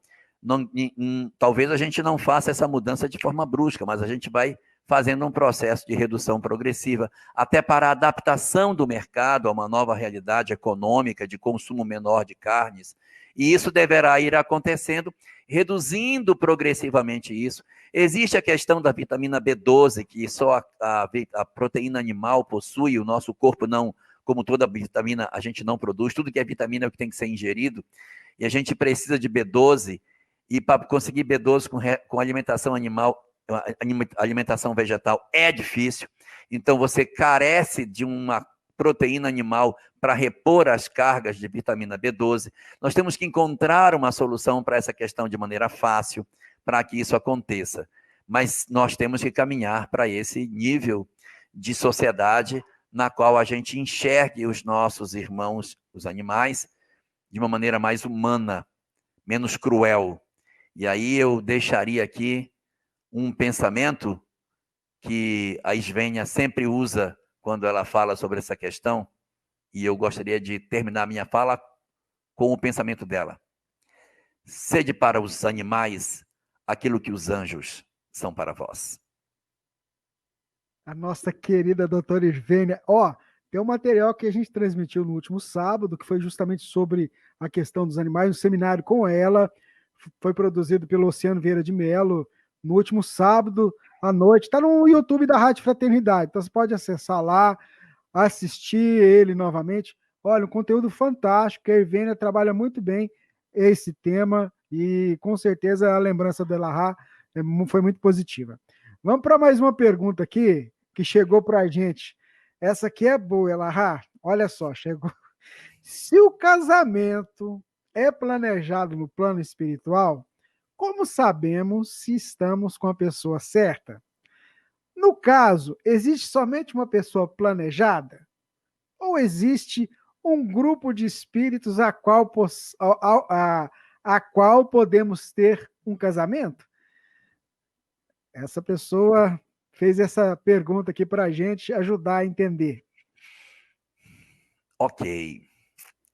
talvez a gente não faça essa mudança de forma brusca, mas a gente vai fazendo um processo de redução progressiva, até para a adaptação do mercado a uma nova realidade econômica de consumo menor de carnes. E isso deverá ir acontecendo, reduzindo progressivamente isso. Existe a questão da vitamina B12, que só a proteína animal possui, o nosso corpo não, como toda vitamina, a gente não produz. Tudo que é vitamina é o que tem que ser ingerido. E a gente precisa de B12, e para conseguir B12 com alimentação animal, alimentação vegetal é difícil. Então, você carece de uma proteína animal para repor as cargas de vitamina B12. Nós temos que encontrar uma solução para essa questão de maneira fácil, para que isso aconteça. Mas nós temos que caminhar para esse nível de sociedade na qual a gente enxergue os nossos irmãos, os animais, de uma maneira mais humana, menos cruel. E aí eu deixaria aqui um pensamento que a Svenja sempre usa quando ela fala sobre essa questão, e eu gostaria de terminar minha fala com o pensamento dela. Sede para os animais aquilo que os anjos são para vós. A nossa querida doutora Svenja. Ó, tem um material que a gente transmitiu no último sábado, que foi justamente sobre a questão dos animais, um seminário com ela, foi produzido pelo Oceano Vieira de Mello, no último sábado à noite. Está no YouTube da Rádio Fraternidade, então você pode acessar lá, assistir ele novamente. Olha, um conteúdo fantástico, a Svenja trabalha muito bem esse tema e com certeza a lembrança do Elahá foi muito positiva. Vamos para mais uma pergunta aqui, que chegou para a gente. Essa aqui é boa, Elahá. Olha só, chegou. Se o casamento é planejado no plano espiritual, como sabemos se estamos com a pessoa certa? No caso, existe somente uma pessoa planejada? Ou existe um grupo de espíritos a qual podemos ter um casamento? Essa pessoa fez essa pergunta aqui para a gente ajudar a entender. Ok,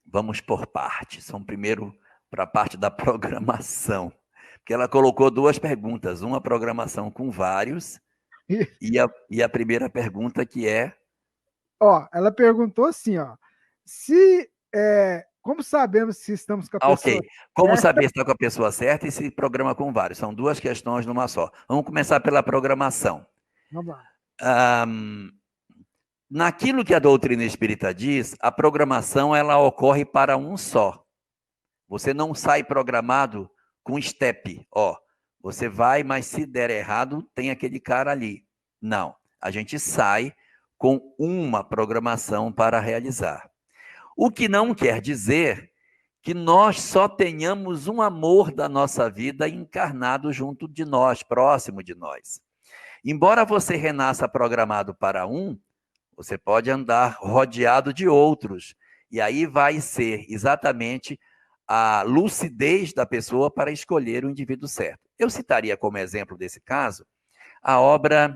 vamos por partes. Vamos primeiro para a parte da programação, porque ela colocou duas perguntas, uma programação com vários, e a primeira pergunta que é... Ó, ela perguntou assim, ó, como sabemos se estamos com a pessoa ok, como certa? saber se está com a pessoa certa e se programa com vários? São duas questões numa só. Vamos começar pela programação. Vamos lá. Naquilo que a doutrina espírita diz, a programação ela ocorre para um só. Você não sai programado com step. Ó, você vai, mas se der errado, tem aquele cara ali. Não, a gente sai com uma programação para realizar. O que não quer dizer que nós só tenhamos um amor da nossa vida encarnado junto de nós, próximo de nós. Embora você renasça programado para um, você pode andar rodeado de outros. E aí vai ser exatamente a lucidez da pessoa para escolher o indivíduo certo. Eu citaria como exemplo desse caso a obra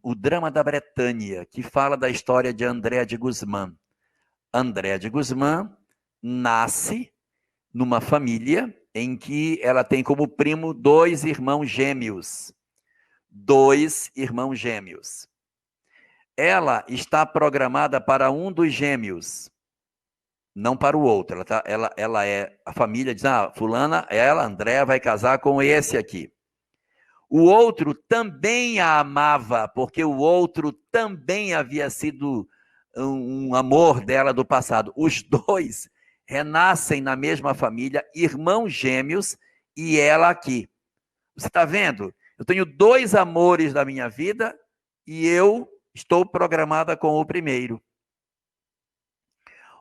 O Drama da Bretanha, que fala da história de André de Guzmán. André de Guzmán nasce numa família em que ela tem como primo dois irmãos gêmeos. Ela está programada para um dos gêmeos, não para o outro. Ela é, a família diz, fulana, Andréa, vai casar com esse aqui. O outro também a amava, porque o outro também havia sido um amor dela do passado. Os dois renascem na mesma família, irmãos gêmeos, e ela aqui. Você está vendo? Eu tenho dois amores da minha vida e eu estou programada com o primeiro.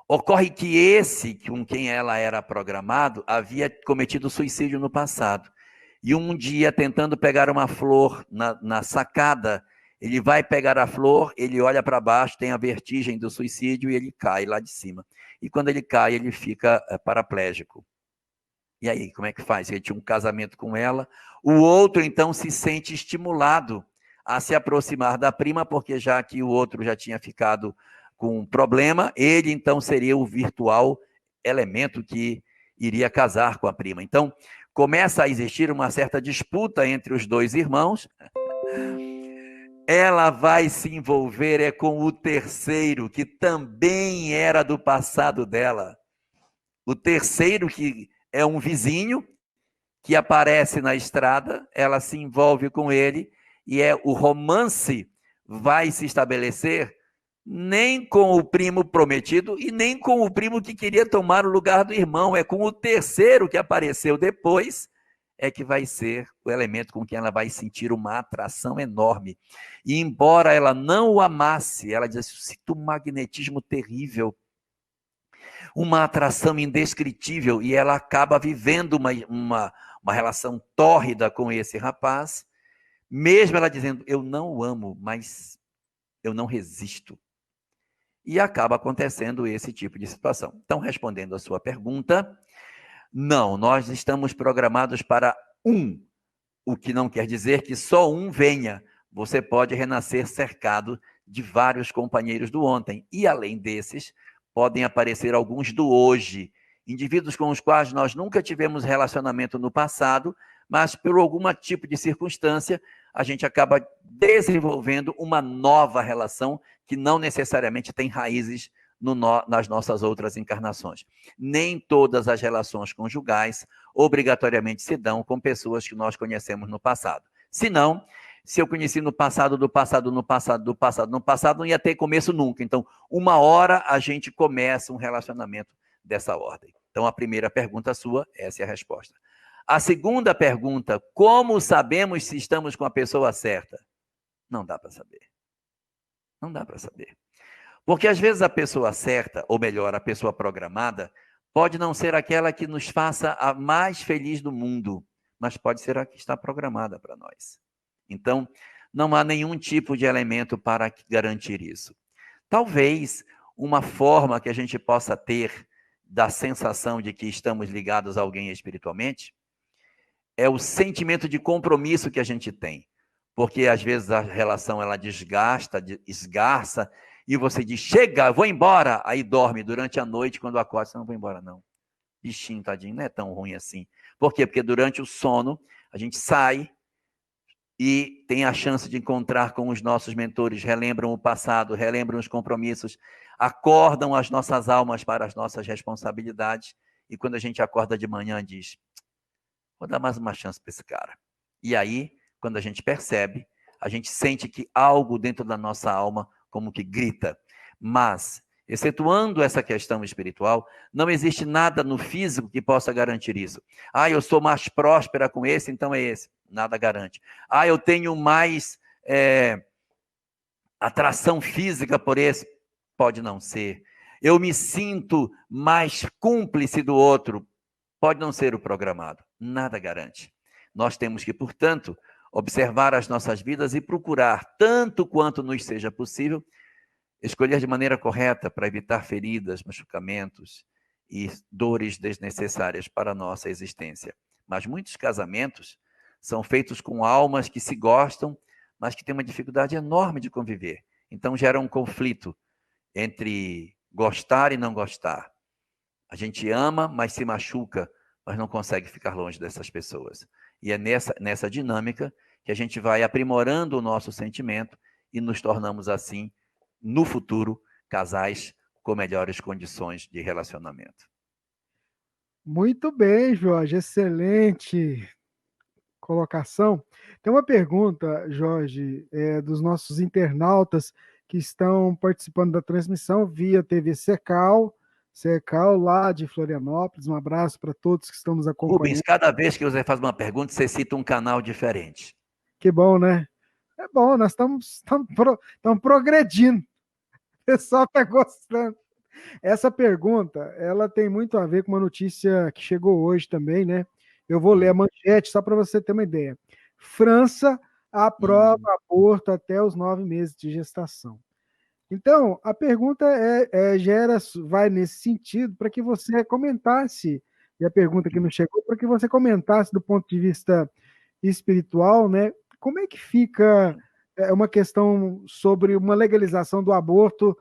Ocorre que esse, com quem ela era programado, havia cometido suicídio no passado. E um dia, tentando pegar uma flor na sacada, ele vai pegar a flor, ele olha para baixo, tem a vertigem do suicídio e ele cai lá de cima. E quando ele cai, ele fica paraplégico. E aí, como é que faz? Ele tinha um casamento com ela. O outro, então, se sente estimulado a se aproximar da prima, porque já que o outro já tinha ficado com um problema, ele, então, seria o virtual elemento que iria casar com a prima. Então, começa a existir uma certa disputa entre os dois irmãos. Ela vai se envolver com o terceiro, que também era do passado dela. O terceiro, que é um vizinho, que aparece na estrada, ela se envolve com ele, e o romance vai se estabelecer nem com o primo prometido e nem com o primo que queria tomar o lugar do irmão, é com o terceiro que apareceu depois, é que vai ser o elemento com quem ela vai sentir uma atração enorme. E embora ela não o amasse, ela diz, sinto um magnetismo terrível, uma atração indescritível, e ela acaba vivendo uma relação tórrida com esse rapaz, mesmo ela dizendo, eu não o amo, mas eu não resisto. E acaba acontecendo esse tipo de situação. Então, respondendo a sua pergunta, não, nós estamos programados para um, o que não quer dizer que só um venha. Você pode renascer cercado de vários companheiros do ontem. E, além desses, podem aparecer alguns do hoje, indivíduos com os quais nós nunca tivemos relacionamento no passado, mas por algum tipo de circunstância, a gente acaba desenvolvendo uma nova relação que não necessariamente tem raízes nas nossas outras encarnações. Nem todas as relações conjugais obrigatoriamente se dão com pessoas que nós conhecemos no passado. Se não, se eu conheci no passado, do passado, no passado, do passado, no passado, não ia ter começo nunca. Então, uma hora a gente começa um relacionamento dessa ordem. Então, a primeira pergunta sua, essa é a resposta. A segunda pergunta, como sabemos se estamos com a pessoa certa? Não dá para saber. Não dá para saber. Porque às vezes a pessoa certa, ou melhor, a pessoa programada, pode não ser aquela que nos faça a mais feliz do mundo, mas pode ser a que está programada para nós. Então, não há nenhum tipo de elemento para garantir isso. Talvez uma forma que a gente possa ter da sensação de que estamos ligados a alguém espiritualmente é o sentimento de compromisso que a gente tem. Porque às vezes a relação ela desgasta, esgarça, e você diz, chega, vou embora, aí dorme durante a noite, quando acorda, você não vai embora não. Bichinho, tadinho, não é tão ruim assim. Por quê? Porque durante o sono, a gente sai e tem a chance de encontrar com os nossos mentores, relembram o passado, relembram os compromissos, acordam as nossas almas para as nossas responsabilidades, e quando a gente acorda de manhã, diz, vou dar mais uma chance para esse cara. E aí, quando a gente percebe, a gente sente que algo dentro da nossa alma como que grita. Mas, excetuando essa questão espiritual, não existe nada no físico que possa garantir isso. Ah, eu sou mais próspera com esse, então é esse. Nada garante. Ah, eu tenho mais atração física por esse. Pode não ser. Eu me sinto mais cúmplice do outro. Pode não ser o programado. Nada garante. Nós temos que, portanto, observar as nossas vidas e procurar, tanto quanto nos seja possível, escolher de maneira correta para evitar feridas, machucamentos e dores desnecessárias para a nossa existência. Mas muitos casamentos são feitos com almas que se gostam, mas que têm uma dificuldade enorme de conviver. Então gera um conflito entre gostar e não gostar. A gente ama, mas se machuca, mas não consegue ficar longe dessas pessoas. E é nessa dinâmica que a gente vai aprimorando o nosso sentimento e nos tornamos assim, no futuro, casais com melhores condições de relacionamento. Muito bem, Jorge, excelente colocação. Tem uma pergunta, Jorge, dos nossos internautas que estão participando da transmissão via TV Secal lá de Florianópolis. Um abraço para todos que estão nos acompanhando. Rubens, cada vez que você faz uma pergunta, você cita um canal diferente. Que bom, né? É bom, nós estamos progredindo. O pessoal está gostando. Essa pergunta, ela tem muito a ver com uma notícia que chegou hoje também, né? Eu vou ler a manchete só para você ter uma ideia. França aprova aborto até os 9 meses de gestação. Então, a pergunta vai nesse sentido para que você comentasse, e a pergunta que não chegou, para que você comentasse do ponto de vista espiritual, né? Como é que fica uma questão sobre uma legalização do aborto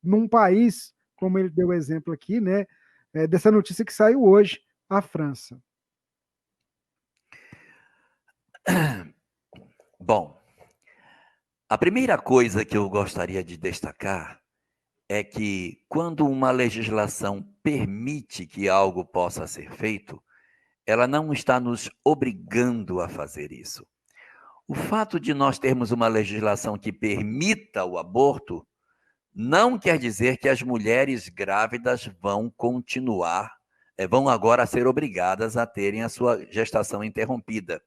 num país, como ele deu o exemplo aqui, né? Dessa notícia que saiu hoje, a França. Bom, a primeira coisa que eu gostaria de destacar é que quando uma legislação permite que algo possa ser feito, ela não está nos obrigando a fazer isso. O fato de nós termos uma legislação que permita o aborto não quer dizer que as mulheres grávidas vão continuar, vão agora ser obrigadas a terem a sua gestação interrompida.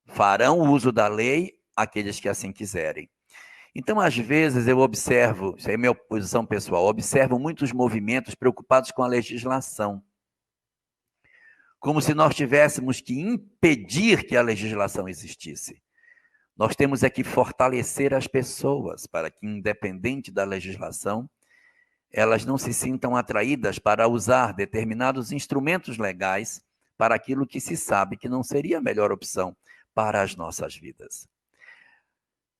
Farão uso da lei aqueles que assim quiserem. Então, às vezes, eu observo, isso aí é minha posição pessoal, observo muitos movimentos preocupados com a legislação, como se nós tivéssemos que impedir que a legislação existisse. Nós temos é que fortalecer as pessoas para que, independente da legislação, elas não se sintam atraídas para usar determinados instrumentos legais para aquilo que se sabe que não seria a melhor opção para as nossas vidas.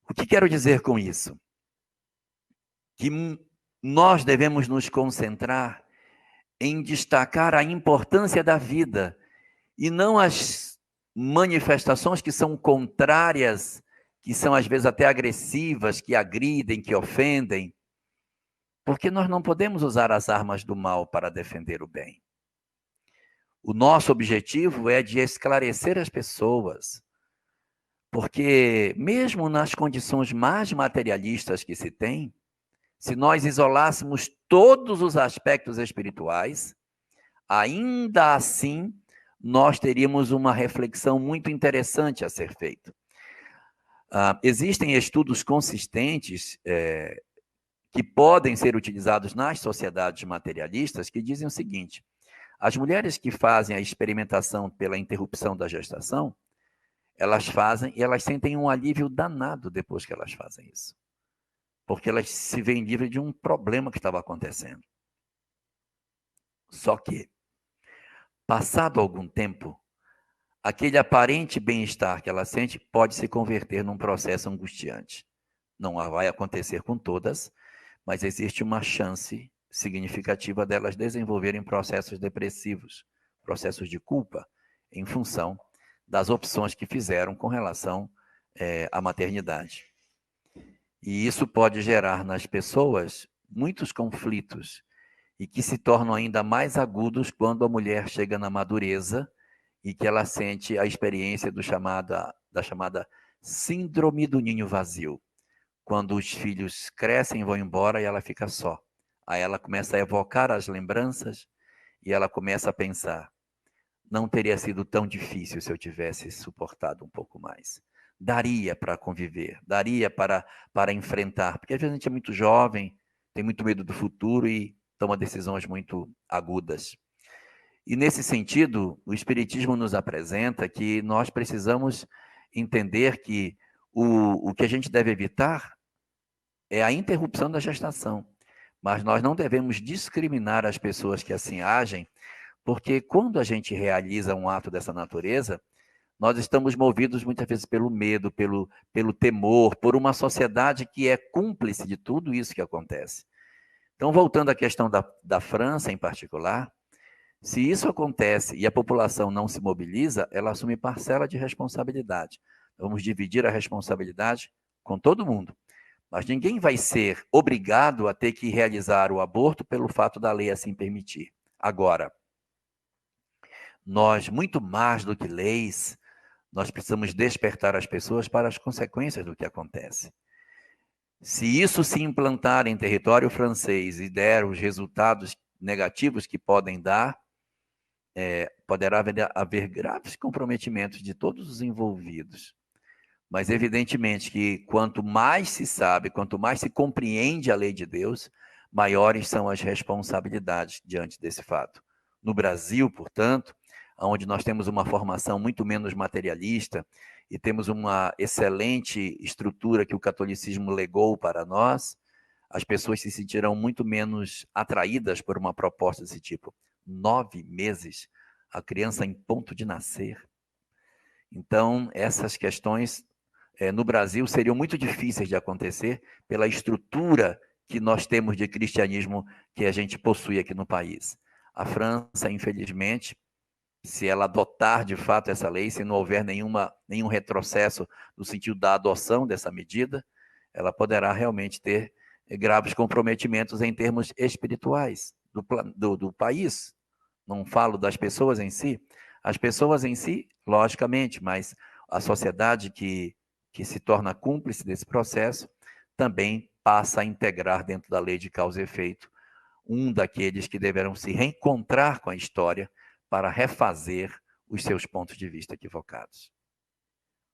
O que quero dizer com isso? Que nós devemos nos concentrar em destacar a importância da vida e não as manifestações que são contrárias, que são às vezes até agressivas, que agridem, que ofendem, porque nós não podemos usar as armas do mal para defender o bem. O nosso objetivo é de esclarecer as pessoas, porque mesmo nas condições mais materialistas que se tem, se nós isolássemos todos os aspectos espirituais, ainda assim nós teríamos uma reflexão muito interessante a ser feita. Existem estudos consistentes que podem ser utilizados nas sociedades materialistas que dizem o seguinte: as mulheres que fazem a experimentação pela interrupção da gestação, elas fazem e elas sentem um alívio danado depois que elas fazem isso. Porque elas se veem livres de um problema que estava acontecendo. Só que, passado algum tempo, aquele aparente bem-estar que ela sente pode se converter num processo angustiante. Não vai acontecer com todas, mas existe uma chance significativa delas desenvolverem processos depressivos, processos de culpa, em função das opções que fizeram com relação à maternidade. E isso pode gerar nas pessoas muitos conflitos e que se tornam ainda mais agudos quando a mulher chega na madureza e que ela sente a experiência da chamada síndrome do ninho vazio. Quando os filhos crescem e vão embora e ela fica só. Aí ela começa a evocar as lembranças e ela começa a pensar: não teria sido tão difícil se eu tivesse suportado um pouco mais. Daria para conviver, daria para enfrentar, porque às vezes a gente é muito jovem, tem muito medo do futuro e toma decisões muito agudas. E nesse sentido, o Espiritismo nos apresenta que nós precisamos entender que o que a gente deve evitar é a interrupção da gestação. Mas nós não devemos discriminar as pessoas que assim agem, porque quando a gente realiza um ato dessa natureza, nós estamos movidos muitas vezes pelo medo, pelo temor, por uma sociedade que é cúmplice de tudo isso que acontece. Então, voltando à questão da França em particular, se isso acontece e a população não se mobiliza, ela assume parcela de responsabilidade. Vamos dividir a responsabilidade com todo mundo. Mas ninguém vai ser obrigado a ter que realizar o aborto pelo fato da lei assim permitir. Agora, nós, muito mais do que leis, nós precisamos despertar as pessoas para as consequências do que acontece. Se isso se implantar em território francês e der os resultados negativos que podem dar, poderá haver graves comprometimentos de todos os envolvidos. Mas, evidentemente, que quanto mais se sabe, quanto mais se compreende a lei de Deus, maiores são as responsabilidades diante desse fato. No Brasil, portanto, onde nós temos uma formação muito menos materialista e temos uma excelente estrutura que o catolicismo legou para nós, as pessoas se sentirão muito menos atraídas por uma proposta desse tipo. 9 meses, a criança em ponto de nascer. Então, essas questões no Brasil seriam muito difíceis de acontecer pela estrutura que nós temos de cristianismo que a gente possui aqui no país. A França, infelizmente, se ela adotar de fato essa lei, se não houver nenhum retrocesso no sentido da adoção dessa medida, ela poderá realmente ter graves comprometimentos em termos espirituais do país. Não falo das pessoas em si. As pessoas em si, logicamente, mas a sociedade que se torna cúmplice desse processo também passa a integrar dentro da lei de causa e efeito um daqueles que deverão se reencontrar com a história para refazer os seus pontos de vista equivocados.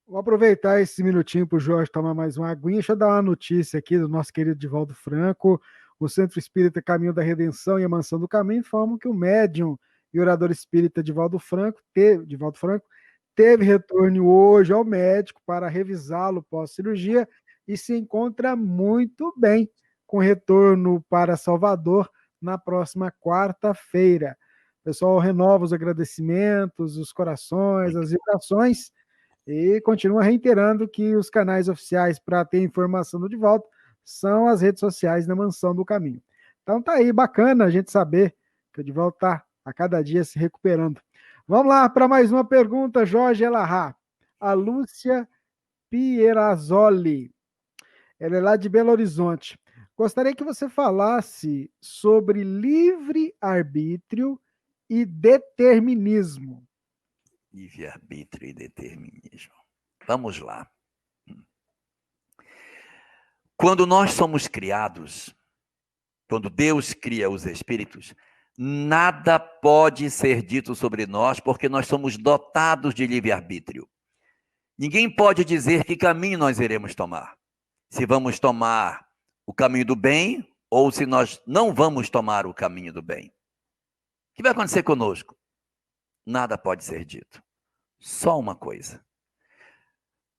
Vou aproveitar esse minutinho para o Jorge tomar mais uma aguinha. Deixa eu dar uma notícia aqui do nosso querido Divaldo Franco. O Centro Espírita Caminho da Redenção e a Mansão do Caminho informam que o médium e orador espírita Divaldo Franco teve retorno hoje ao médico para revisá-lo pós-cirurgia e se encontra muito bem, com retorno para Salvador na próxima quarta-feira. O pessoal renova os agradecimentos, os corações, as vibrações e continua reiterando que os canais oficiais para ter informação do Divaldo são as redes sociais da Mansão do Caminho. Então tá aí, bacana a gente saber que o Divaldo está a cada dia se recuperando. Vamos lá para mais uma pergunta, Jorge Elahá. A Lúcia Pierazzoli. Ela é lá de Belo Horizonte. Gostaria que você falasse sobre livre-arbítrio e determinismo. Livre-arbítrio e determinismo. Vamos lá. Quando nós somos criados, quando Deus cria os espíritos, nada pode ser dito sobre nós, porque nós somos dotados de livre-arbítrio. Ninguém pode dizer que caminho nós iremos tomar. Se vamos tomar o caminho do bem, ou se nós não vamos tomar o caminho do bem. O que vai acontecer conosco? Nada pode ser dito. Só uma coisa.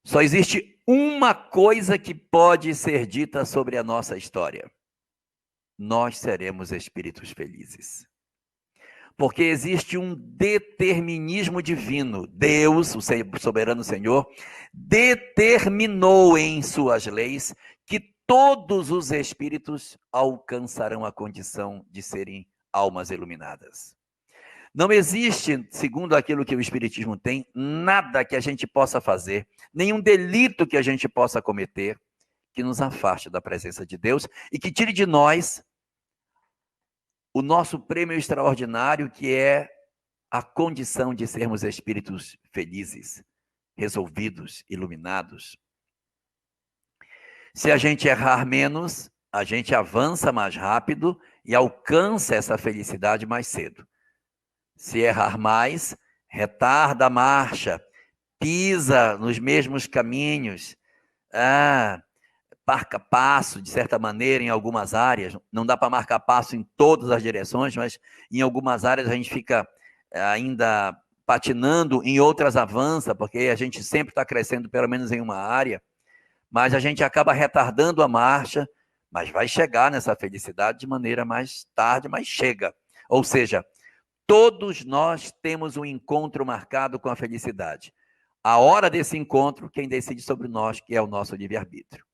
Só existe uma coisa que pode ser dita sobre a nossa história. Nós seremos espíritos felizes. Porque existe um determinismo divino. Deus, o soberano Senhor, determinou em suas leis que todos os espíritos alcançarão a condição de serem almas iluminadas. Não existe, segundo aquilo que o Espiritismo tem, nada que a gente possa fazer, nenhum delito que a gente possa cometer, que nos afaste da presença de Deus e que tire de nós o nosso prêmio extraordinário, que é a condição de sermos espíritos felizes, resolvidos, iluminados. Se a gente errar menos, a gente avança mais rápido e alcança essa felicidade mais cedo. Se errar mais, retarda a marcha, pisa nos mesmos caminhos, marca passo, de certa maneira, em algumas áreas. Não dá para marcar passo em todas as direções, mas em algumas áreas a gente fica ainda patinando, em outras avança, porque a gente sempre está crescendo pelo menos em uma área, mas a gente acaba retardando a marcha, mas vai chegar nessa felicidade de maneira mais tarde, mas chega. Ou seja, todos nós temos um encontro marcado com a felicidade. A hora desse encontro, quem decide sobre nós, que é o nosso livre-arbítrio.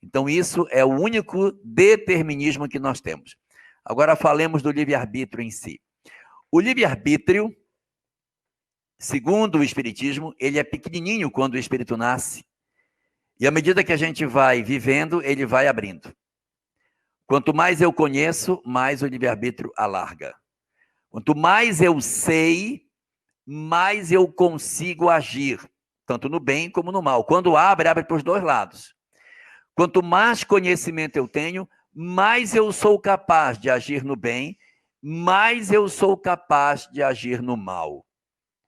Então, isso é o único determinismo que nós temos. Agora, falemos do livre-arbítrio em si. O livre-arbítrio, segundo o Espiritismo, ele é pequenininho quando o espírito nasce. E à medida que a gente vai vivendo, ele vai abrindo. Quanto mais eu conheço, mais o livre-arbítrio alarga. Quanto mais eu sei, mais eu consigo agir, tanto no bem como no mal. Quando abre, abre para os dois lados. Quanto mais conhecimento eu tenho, mais eu sou capaz de agir no bem, mais eu sou capaz de agir no mal.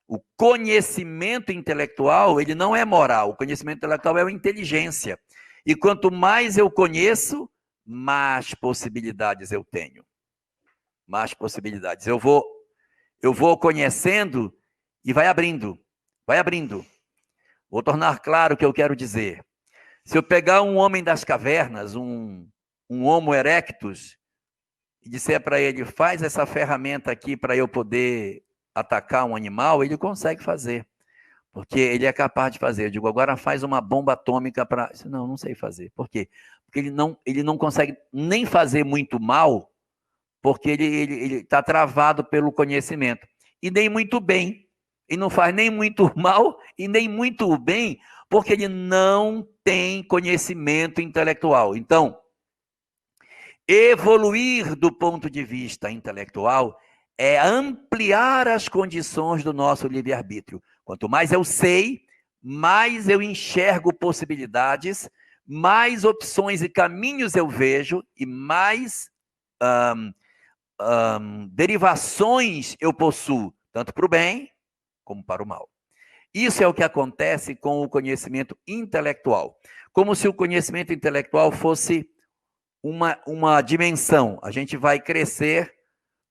O conhecimento intelectual, ele não é moral. O conhecimento intelectual é uma inteligência. E quanto mais eu conheço, mais possibilidades eu tenho. Mais possibilidades. Eu vou conhecendo e vai abrindo. Vai abrindo. Vou tornar claro o que eu quero dizer. Se eu pegar um homem das cavernas, um Homo erectus, e disser para ele, faz essa ferramenta aqui para eu poder atacar um animal, ele consegue fazer. Porque ele é capaz de fazer. Eu digo, agora faz uma bomba atômica para... Não sei fazer. Por quê? Porque ele não consegue nem fazer muito mal, porque ele está travado pelo conhecimento. E nem muito bem. E não faz nem muito mal e nem muito bem, porque ele não tem conhecimento intelectual. Então, evoluir do ponto de vista intelectual é ampliar as condições do nosso livre-arbítrio. Quanto mais eu sei, mais eu enxergo possibilidades, mais opções e caminhos eu vejo e mais derivações eu possuo, tanto para o bem como para o mal. Isso é o que acontece com o conhecimento intelectual. Como se o conhecimento intelectual fosse uma dimensão. A gente vai crescer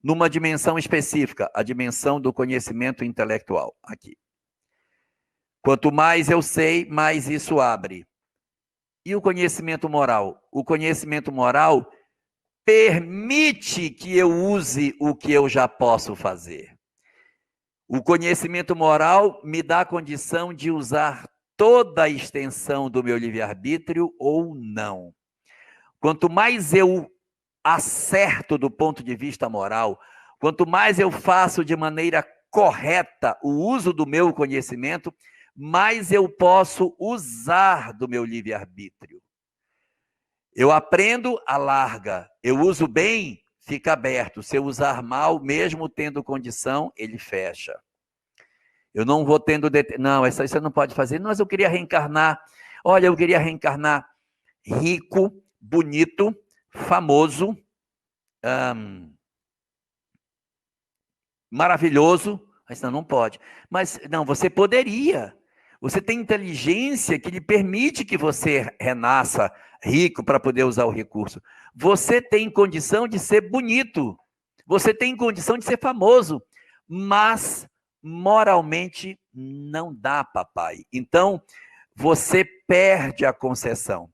numa dimensão específica, a dimensão do conhecimento intelectual aqui. Quanto mais eu sei, mais isso abre. E o conhecimento moral? O conhecimento moral permite que eu use o que eu já posso fazer. O conhecimento moral me dá a condição de usar toda a extensão do meu livre-arbítrio ou não. Quanto mais eu acerto do ponto de vista moral, quanto mais eu faço de maneira correta o uso do meu conhecimento, mais eu posso usar do meu livre-arbítrio. Eu aprendo, alarga. Eu uso bem, fica aberto. Se eu usar mal, mesmo tendo condição, ele fecha. Eu não vou tendo... Não, isso você não pode fazer. Mas eu queria reencarnar. Olha, eu queria reencarnar rico, bonito, famoso, maravilhoso. Mas não pode. Mas não, você poderia. Você tem inteligência que lhe permite que você renasça rico para poder usar o recurso. Você tem condição de ser bonito. Você tem condição de ser famoso. Mas moralmente não dá, papai. Então, você perde a concessão.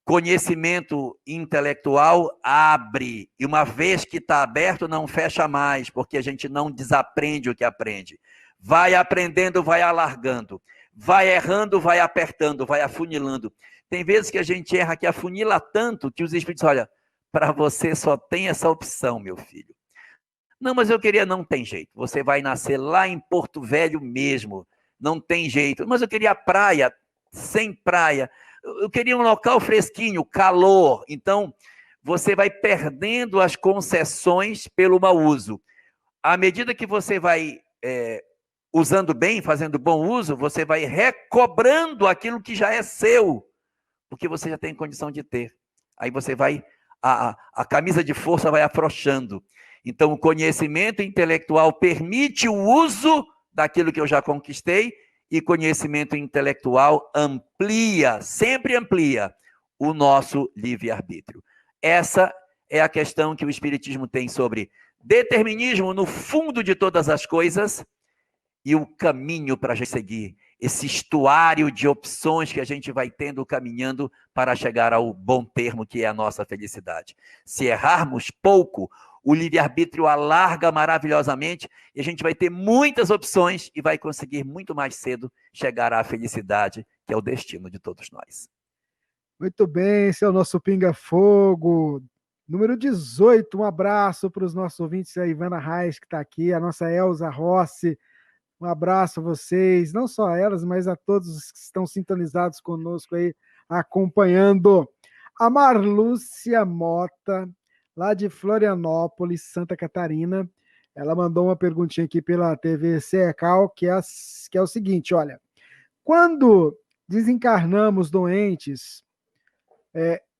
Conhecimento intelectual abre, e uma vez que está aberto, não fecha mais, porque a gente não desaprende o que aprende. Vai aprendendo, vai alargando. Vai errando, vai apertando, vai afunilando. Tem vezes que a gente erra que afunila tanto que os espíritos, olha, para você só tem essa opção, meu filho. Não, mas eu queria, não tem jeito. Você vai nascer lá em Porto Velho mesmo. Não tem jeito. Mas eu queria praia, sem praia. Eu queria um local fresquinho, calor. Então, você vai perdendo as concessões pelo mau uso. À medida que você vai usando bem, fazendo bom uso, você vai recobrando aquilo que já é seu, porque você já tem condição de ter. Aí você vai, a camisa de força vai afrouxando. Então, o conhecimento intelectual permite o uso daquilo que eu já conquistei, e conhecimento intelectual amplia, sempre amplia, o nosso livre-arbítrio. Essa é a questão que o Espiritismo tem sobre determinismo no fundo de todas as coisas e o caminho para a gente seguir, esse estuário de opções que a gente vai tendo caminhando para chegar ao bom termo que é a nossa felicidade. Se errarmos pouco, o livre-arbítrio alarga maravilhosamente e a gente vai ter muitas opções e vai conseguir muito mais cedo chegar à felicidade, que é o destino de todos nós. Muito bem, esse é o nosso Pinga Fogo, número 18. Um abraço para os nossos ouvintes, a Ivana Reis, que está aqui, a nossa Elza Rossi. Um abraço a vocês, não só a elas, mas a todos que estão sintonizados conosco aí, acompanhando. A Marlúcia Mota, lá de Florianópolis, Santa Catarina, ela mandou uma perguntinha aqui pela TV CECAL, que é o seguinte, olha, quando desencarnamos doentes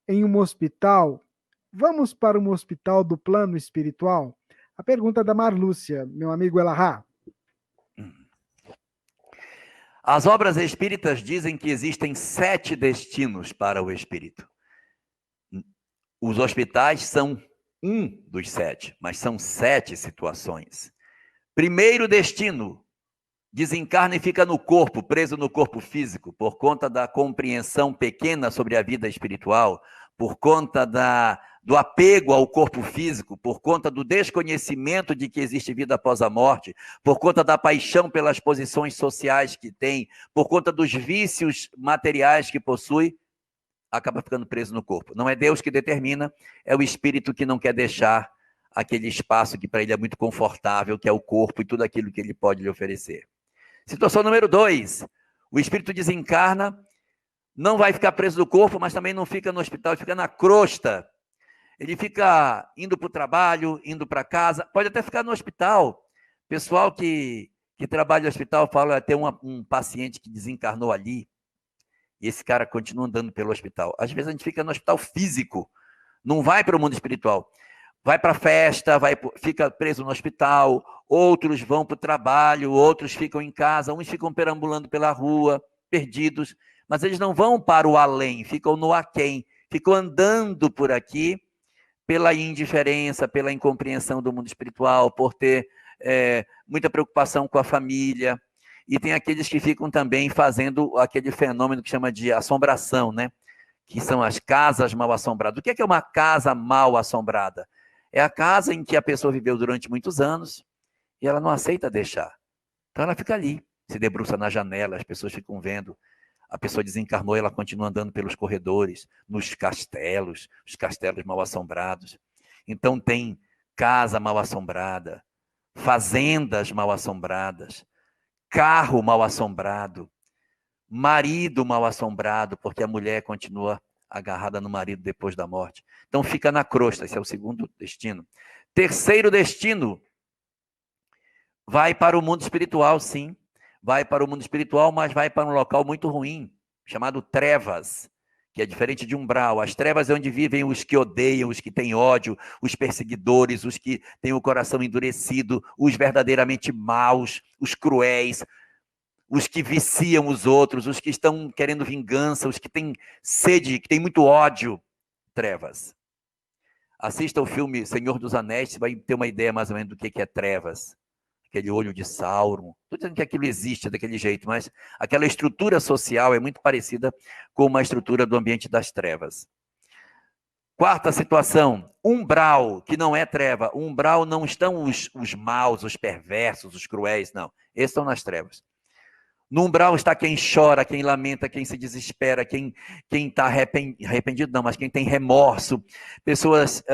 em um hospital, vamos para um hospital do plano espiritual? A pergunta da Marlúcia, meu amigo Elahá. As obras espíritas dizem que existem 7 destinos para o espírito. Os hospitais são um dos 7, mas são 7 situações. Primeiro destino, desencarna e fica no corpo, preso no corpo físico, por conta da compreensão pequena sobre a vida espiritual, por conta do apego ao corpo físico, por conta do desconhecimento de que existe vida após a morte, por conta da paixão pelas posições sociais que tem, por conta dos vícios materiais que possui, acaba ficando preso no corpo. Não é Deus que determina, é o espírito que não quer deixar aquele espaço que para ele é muito confortável, que é o corpo e tudo aquilo que ele pode lhe oferecer. Situação número 2, o espírito desencarna, não vai ficar preso no corpo, mas também não fica no hospital, ele fica na crosta. Ele fica indo para o trabalho, indo para casa, pode até ficar no hospital. Pessoal que trabalha no hospital fala, tem um paciente que desencarnou ali, e esse cara continua andando pelo hospital. Às vezes a gente fica no hospital físico, não vai para o mundo espiritual. Vai para a festa, fica preso no hospital, outros vão para o trabalho, outros ficam em casa, uns ficam perambulando pela rua, perdidos, mas eles não vão para o além, ficam no aquém, ficam andando por aqui pela indiferença, pela incompreensão do mundo espiritual, por ter muita preocupação com a família. E tem aqueles que ficam também fazendo aquele fenômeno que chama de assombração, né? Que são as casas mal assombradas. O que é uma casa mal assombrada? É a casa em que a pessoa viveu durante muitos anos e ela não aceita deixar. Então ela fica ali, se debruça na janela, as pessoas ficam vendo. A pessoa desencarnou e ela continua andando pelos corredores, nos castelos, os castelos mal assombrados. Então tem casa mal assombrada, fazendas mal assombradas, carro mal assombrado, marido mal assombrado, porque a mulher continua agarrada no marido depois da morte. Então fica na crosta, esse é o segundo destino. Terceiro destino, vai para o mundo espiritual, sim. Vai para o mundo espiritual, mas vai para um local muito ruim, chamado trevas, que é diferente de umbral. As trevas é onde vivem os que odeiam, os que têm ódio, os perseguidores, os que têm o coração endurecido, os verdadeiramente maus, os cruéis, os que viciam os outros, os que estão querendo vingança, os que têm sede, que têm muito ódio. Trevas. Assista o filme Senhor dos Anéis, você vai ter uma ideia mais ou menos do que é trevas. Aquele olho de Sauron. Estou dizendo que aquilo existe daquele jeito, mas aquela estrutura social é muito parecida com uma estrutura do ambiente das trevas. Quarta situação, umbral, que não é treva. Umbral não estão os maus, os perversos, os cruéis, não. Esses estão nas trevas. No umbral está quem chora, quem lamenta, quem se desespera, quem está arrependido, não, mas quem tem remorso. Pessoas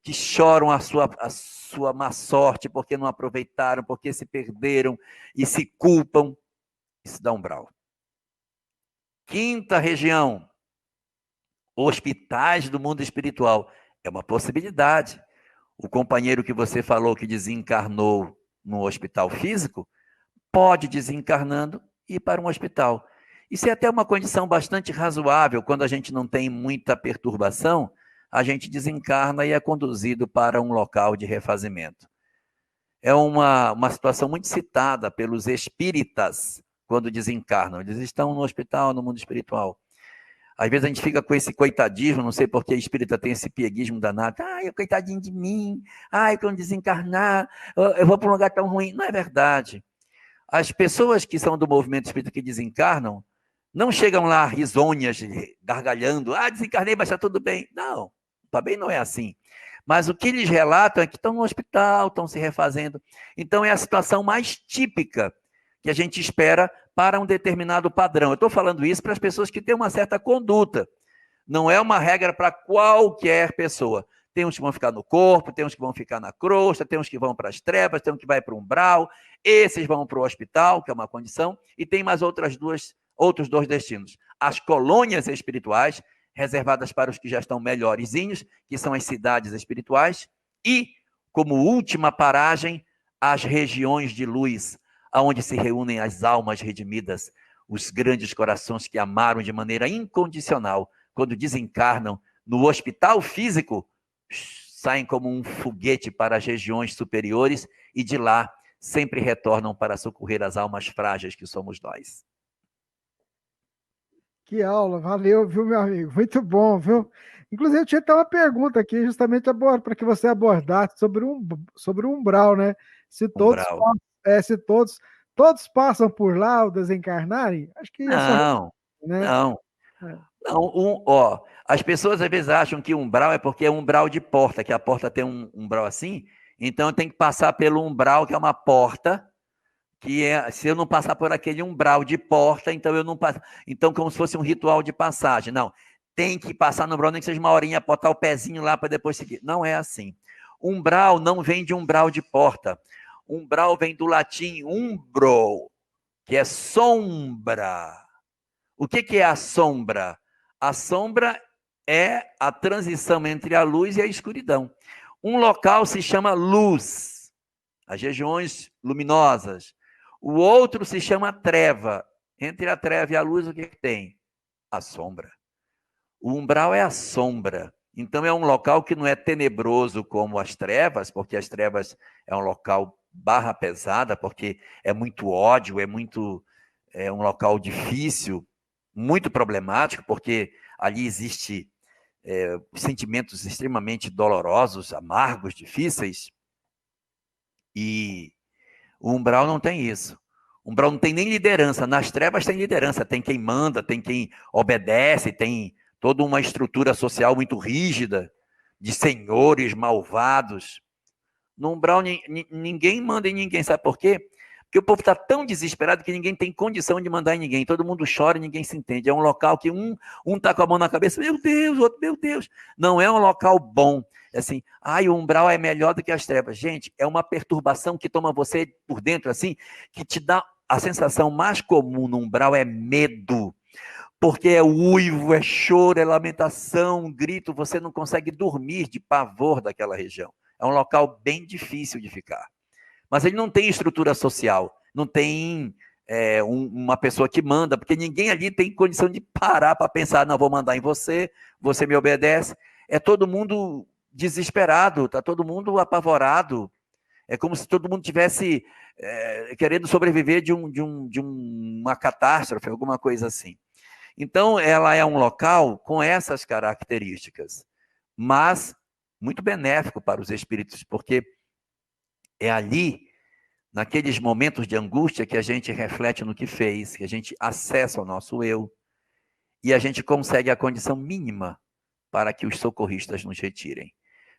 que choram a sua má sorte porque não aproveitaram, porque se perderam e se culpam. Isso dá umbral. Quinta região, hospitais do mundo espiritual. É uma possibilidade. O companheiro que você falou que desencarnou no hospital físico, pode, desencarnando, ir para um hospital. Isso é até uma condição bastante razoável. Quando a gente não tem muita perturbação, a gente desencarna e é conduzido para um local de refazimento. É uma situação muito citada pelos espíritas quando desencarnam. Eles estão no hospital, no mundo espiritual. Às vezes a gente fica com esse coitadismo, não sei por que a espírita tem esse pieguismo danado. Ai, coitadinho de mim. Ai, quando desencarnar, eu vou para um lugar tão ruim. Não é verdade. As pessoas que são do movimento espírita que desencarnam, não chegam lá risonhas, gargalhando, desencarnei, mas está tudo bem. Não, também não é assim. Mas o que eles relatam é que estão no hospital, estão se refazendo. Então é a situação mais típica que a gente espera para um determinado padrão. Eu estou falando isso para as pessoas que têm uma certa conduta. Não é uma regra para qualquer pessoa. Tem uns que vão ficar no corpo, tem uns que vão ficar na crosta, tem uns que vão para as trevas, tem uns que vai para o umbral, esses vão para o hospital, que é uma condição, e tem mais outros dois destinos. As colônias espirituais, reservadas para os que já estão melhorzinhos, que são as cidades espirituais, e, como última paragem, as regiões de luz, aonde se reúnem as almas redimidas, os grandes corações que amaram de maneira incondicional, quando desencarnam no hospital físico, saem como um foguete para as regiões superiores e de lá sempre retornam para socorrer as almas frágeis que somos nós. Que aula, valeu, viu, meu amigo? Muito bom, viu? Inclusive, eu tinha até uma pergunta aqui, justamente para que você abordasse sobre o umbral, né? Se todos, Umbral. se todos passam por lá ao desencarnarem, acho que a sua, Não, né? não. É. Não, ó, as pessoas às vezes acham que umbral é porque é um umbral de porta, que a porta tem um umbral assim, então tem que passar pelo umbral, que é uma porta, que é, se eu não passar por aquele umbral de porta, então eu não passo. Então, como se fosse um ritual de passagem. Não, tem que passar no umbral, nem que seja uma horinha, botar o pezinho lá para depois seguir. Não é assim. Umbral não vem de umbral de porta. Umbral vem do latim umbro, que é sombra. O que é a sombra? A sombra é a transição entre a luz e a escuridão. Um local se chama luz, as regiões luminosas. O outro se chama treva. Entre a treva e a luz, o que tem? A sombra. O umbral é a sombra. Então, é um local que não é tenebroso como as trevas, porque as trevas é um local barra pesada, porque é muito ódio, é um local difícil, muito problemático, porque ali existe sentimentos extremamente dolorosos, amargos, difíceis, e o umbral não tem isso. O umbral não tem nem liderança. Nas trevas tem liderança, tem quem manda, tem quem obedece, tem toda uma estrutura social muito rígida, de senhores malvados. No umbral ninguém manda em ninguém, sabe por quê? Porque o povo está tão desesperado que ninguém tem condição de mandar em ninguém. Todo mundo chora e ninguém se entende. É um local que um está com a mão na cabeça, meu Deus, outro, meu Deus. Não é um local bom. É assim, o umbral é melhor do que as trevas. Gente, é uma perturbação que toma você por dentro, assim, que te dá a sensação mais comum no umbral é medo. Porque é uivo, é choro, é lamentação, grito, você não consegue dormir de pavor daquela região. É um local bem difícil de ficar. Mas ele não tem estrutura social, não tem uma pessoa que manda, porque ninguém ali tem condição de parar para pensar, não, vou mandar em você, você me obedece. É todo mundo desesperado, está todo mundo apavorado. É como se todo mundo tivesse querendo sobreviver de uma catástrofe, alguma coisa assim. Então, ela é um local com essas características, mas muito benéfico para os espíritos, porque é ali, naqueles momentos de angústia, que a gente reflete no que fez, que a gente acessa o nosso eu, e a gente consegue a condição mínima para que os socorristas nos retirem.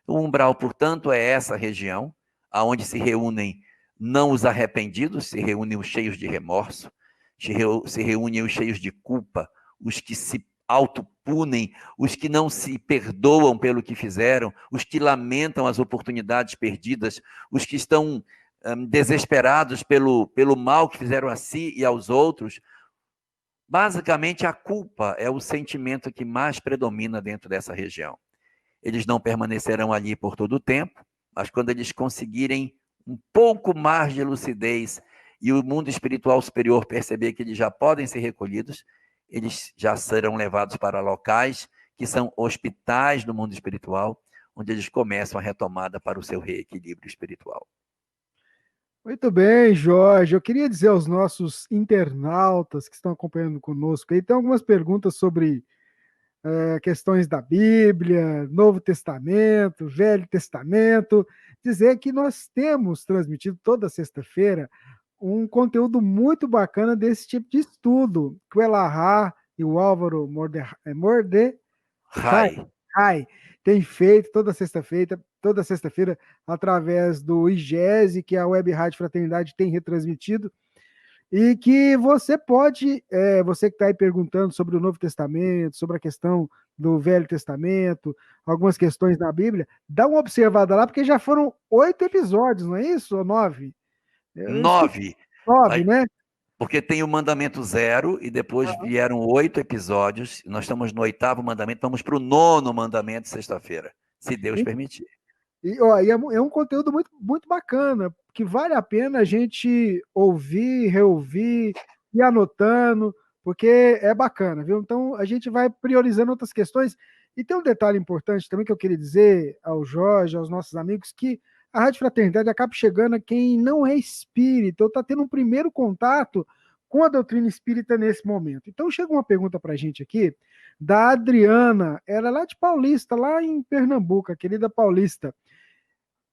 O umbral, portanto, é essa região aonde se reúnem não os arrependidos, se reúnem os cheios de remorso, se reúnem os cheios de culpa, os que se autopunem, os que não se perdoam pelo que fizeram, os que lamentam as oportunidades perdidas, os que estão desesperados pelo mal que fizeram a si e aos outros. Basicamente, a culpa é o sentimento que mais predomina dentro dessa região. Eles não permanecerão ali por todo o tempo, mas quando eles conseguirem um pouco mais de lucidez e o mundo espiritual superior perceber que eles já podem ser recolhidos, eles já serão levados para locais que são hospitais do mundo espiritual, onde eles começam a retomada para o seu reequilíbrio espiritual. Muito bem, Jorge. Eu queria dizer aos nossos internautas que estão acompanhando conosco aí, tem algumas perguntas sobre questões da Bíblia, Novo Testamento, Velho Testamento, dizer que nós temos transmitido toda sexta-feira um conteúdo muito bacana desse tipo de estudo, que o Elahá e o Álvaro Mordecai Rai. tem feito toda sexta-feira, através do IGESE, que a Web Rádio Fraternidade tem retransmitido, e que você pode, você que está aí perguntando sobre o Novo Testamento, sobre a questão do Velho Testamento, algumas questões na Bíblia, dá uma observada lá, porque já foram 8 episódios, não é isso? Ou 9? Eu esqueci. 9. 9, né? Porque tem o mandamento 0 e depois vieram 8 episódios. Nós estamos no 8º mandamento, vamos para o 9º mandamento sexta-feira, se Deus permitir. É um conteúdo muito, muito bacana, que vale a pena a gente ouvir, reouvir, ir anotando, porque é bacana, viu? Então a gente vai priorizando outras questões. E tem um detalhe importante também que eu queria dizer ao Jorge, aos nossos amigos, que a Rádio Fraternidade acaba chegando a quem não é espírita, ou está tendo um primeiro contato com a doutrina espírita nesse momento. Então chega uma pergunta para a gente aqui, da Adriana, ela é lá de Paulista, lá em Pernambuco, a querida Paulista.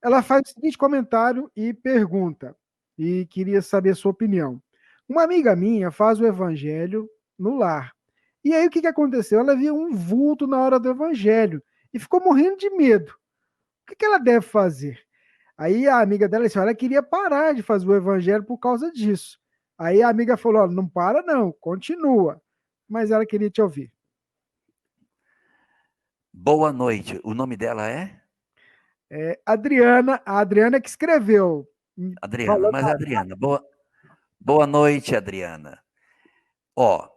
Ela faz o seguinte comentário e pergunta, e queria saber a sua opinião. Uma amiga minha faz o evangelho no lar. E aí o que aconteceu? Ela viu um vulto na hora do evangelho e ficou morrendo de medo. O que ela deve fazer? Aí a amiga dela disse, ela queria parar de fazer o evangelho por causa disso. Aí a amiga falou, não para não, continua. Mas ela queria te ouvir. Boa noite. O nome dela é? Adriana, a Adriana que escreveu. Adriana, mas Adriana, boa noite, Adriana. Ó,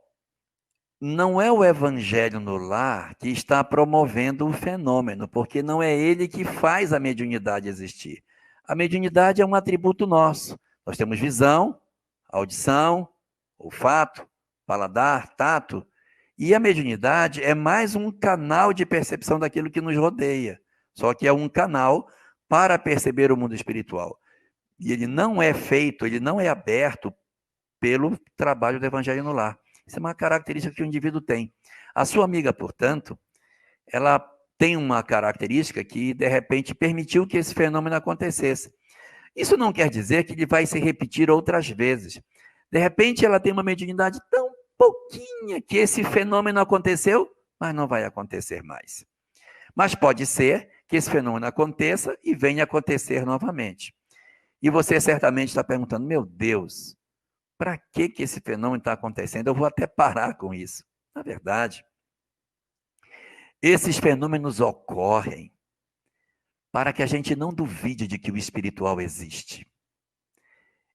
não é o evangelho no lar que está promovendo o fenômeno, porque não é ele que faz a mediunidade existir. A mediunidade é um atributo nosso. Nós temos visão, audição, olfato, paladar, tato, e a mediunidade é mais um canal de percepção daquilo que nos rodeia. Só que é um canal para perceber o mundo espiritual. E ele não é feito, ele não é aberto pelo trabalho do evangelho no lar. Isso é uma característica que o indivíduo tem. A sua amiga, portanto, ela tem uma característica que, de repente, permitiu que esse fenômeno acontecesse. Isso não quer dizer que ele vai se repetir outras vezes. De repente, ela tem uma mediunidade tão pouquinha que esse fenômeno aconteceu, mas não vai acontecer mais. Mas pode ser que esse fenômeno aconteça e venha acontecer novamente. E você certamente está perguntando, meu Deus, para que esse fenômeno está acontecendo? Eu vou até parar com isso. Na verdade, esses fenômenos ocorrem para que a gente não duvide de que o espiritual existe.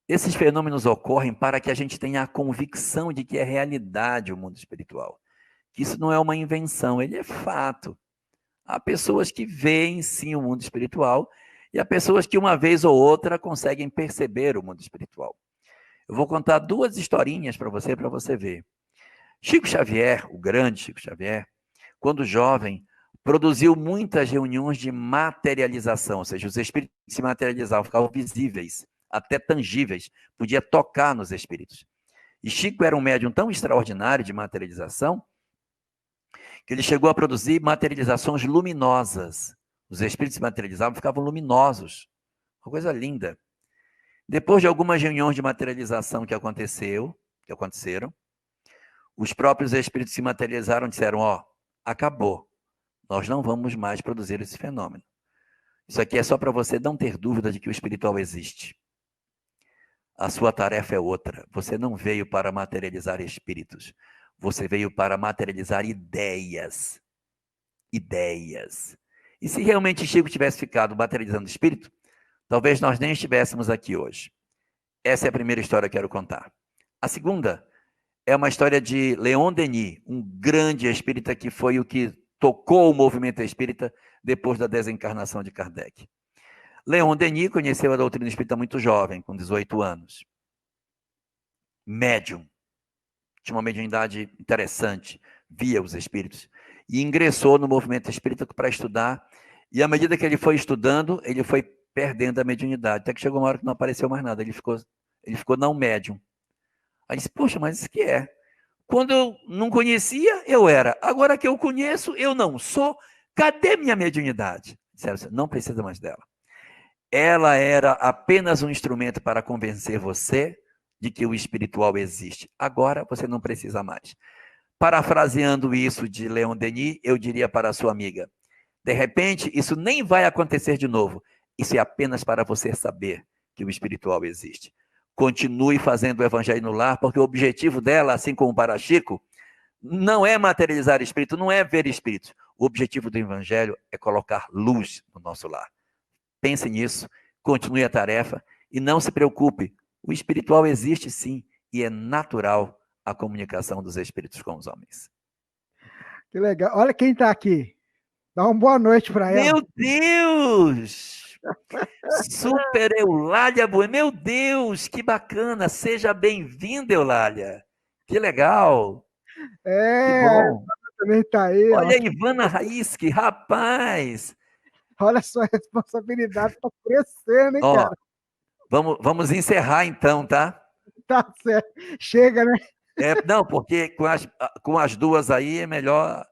Esses fenômenos ocorrem para que a gente tenha a convicção de que é realidade o mundo espiritual. Que isso não é uma invenção, ele é fato. Há pessoas que veem sim o mundo espiritual e há pessoas que uma vez ou outra conseguem perceber o mundo espiritual. Eu vou contar duas historinhas para você ver. Chico Xavier, o grande Chico Xavier, quando jovem, produziu muitas reuniões de materialização, ou seja, os espíritos se materializavam, ficavam visíveis, até tangíveis, podia tocar nos espíritos. E Chico era um médium tão extraordinário de materialização, que ele chegou a produzir materializações luminosas. Os espíritos se materializavam, ficavam luminosos. Uma coisa linda. Depois de algumas reuniões de materialização que aconteceram, os próprios espíritos se materializaram e disseram, acabou. Nós não vamos mais produzir esse fenômeno. Isso aqui é só para você não ter dúvida de que o espiritual existe. A sua tarefa é outra. Você não veio para materializar espíritos. Você veio para materializar ideias. Ideias. E se realmente Chico tivesse ficado materializando espírito, talvez nós nem estivéssemos aqui hoje. Essa é a primeira história que eu quero contar. A segunda é uma história de Leon Denis, um grande espírita que foi o que tocou o movimento espírita depois da desencarnação de Kardec. Leon Denis conheceu a doutrina espírita muito jovem, com 18 anos. Médium. Tinha uma mediunidade interessante, via os espíritos. E ingressou no movimento espírita para estudar. E à medida que ele foi estudando, ele foi perdendo a mediunidade. Até que chegou uma hora que não apareceu mais nada. Ele ficou não médium. Aí disse, poxa, mas isso que é? Quando eu não conhecia, eu era. Agora que eu conheço, eu não sou. Cadê minha mediunidade? Disseram assim, não precisa mais dela. Ela era apenas um instrumento para convencer você de que o espiritual existe. Agora você não precisa mais. Parafraseando isso de Leon Denis, eu diria para a sua amiga, de repente, isso nem vai acontecer de novo. Isso é apenas para você saber que o espiritual existe. Continue fazendo o evangelho no lar, porque o objetivo dela, assim como para Chico, não é materializar espírito, não é ver espíritos. O objetivo do evangelho é colocar luz no nosso lar. Pense nisso, continue a tarefa e não se preocupe. O espiritual existe sim e é natural a comunicação dos espíritos com os homens. Que legal. Olha quem está aqui. Dá uma boa noite para ela. Meu Deus! Super Eulália Bueno. Meu Deus, que bacana. Seja bem-vinda, Eulália. Que legal. Que bom. Também está aí. Olha a Ivana Raíski, rapaz. Olha a sua responsabilidade está crescendo, hein, cara? Vamos encerrar então, tá? Tá certo. Chega, né? Não, porque com as duas aí é melhor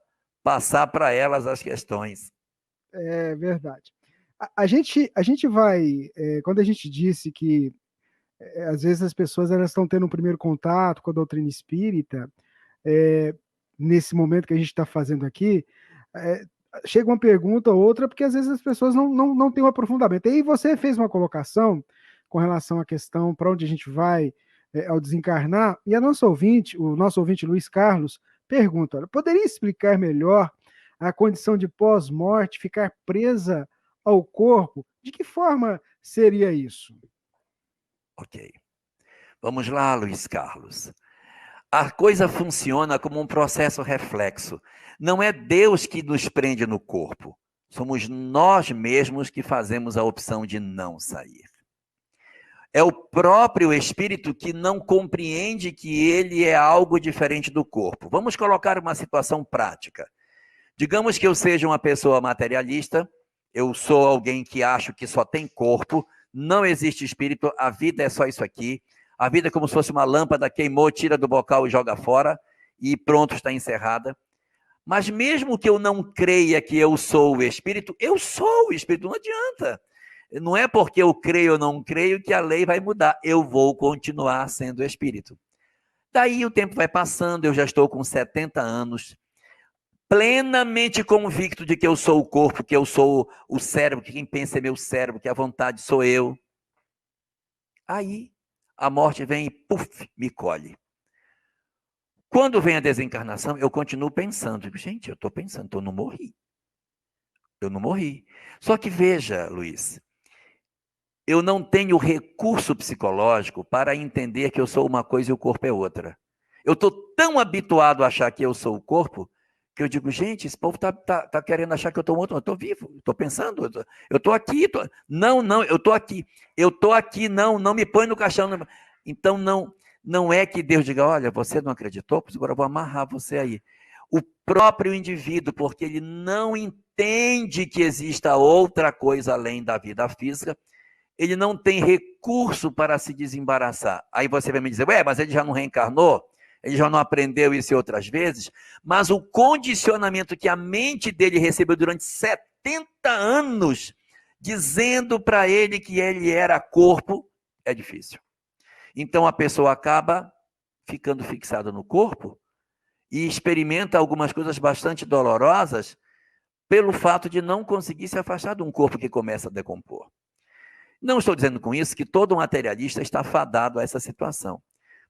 passar para elas as questões. É verdade. A gente vai, quando a gente disse que às vezes as pessoas elas estão tendo um primeiro contato com a doutrina espírita, é, nesse momento que a gente está fazendo aqui, é, chega uma pergunta ou outra, porque às vezes as pessoas não têm um aprofundamento. E aí você fez uma colocação com relação à questão para onde a gente vai ao desencarnar, e o nosso ouvinte Luiz Carlos pergunta: olha, poderia explicar melhor a condição de pós-morte, ficar presa ao corpo? De que forma seria isso? Ok. Vamos lá, Luiz Carlos. A coisa funciona como um processo reflexo. Não é Deus que nos prende no corpo. Somos nós mesmos que fazemos a opção de não sair. É o próprio espírito que não compreende que ele é algo diferente do corpo. Vamos colocar uma situação prática. Digamos que eu seja uma pessoa materialista, eu sou alguém que acho que só tem corpo, não existe espírito, a vida é só isso aqui. A vida é como se fosse uma lâmpada, queimou, tira do bocal e joga fora, e pronto, está encerrada. Mas mesmo que eu não creia que eu sou o espírito, eu sou o espírito, não adianta. Não é porque eu creio ou não creio que a lei vai mudar, eu vou continuar sendo espírito. Daí o tempo vai passando, eu já estou com 70 anos, plenamente convicto de que eu sou o corpo, que eu sou o cérebro, que quem pensa é meu cérebro, que a vontade sou eu. Aí a morte vem e, puf, me colhe. Quando vem a desencarnação, eu continuo pensando. Gente, eu estou pensando, então eu não morri. Eu não morri. Só que veja, Luiz, eu não tenho recurso psicológico para entender que eu sou uma coisa e o corpo é outra. Eu estou tão habituado a achar que eu sou o corpo, que eu digo, gente, esse povo tá querendo achar que eu estou morto. Eu estou vivo, estou pensando, eu estou aqui. Não, eu estou aqui. Eu estou aqui, não me põe no caixão. Não. Então, não é que Deus diga, olha, você não acreditou, pois agora eu vou amarrar você aí. O próprio indivíduo, porque ele não entende que exista outra coisa além da vida física, ele não tem recurso para se desembaraçar. Aí você vai me dizer, mas ele já não reencarnou? Ele já não aprendeu isso outras vezes? Mas o condicionamento que a mente dele recebeu durante 70 anos, dizendo para ele que ele era corpo, é difícil. Então a pessoa acaba ficando fixada no corpo e experimenta algumas coisas bastante dolorosas pelo fato de não conseguir se afastar de um corpo que começa a decompor. Não estou dizendo com isso que todo materialista está fadado a essa situação,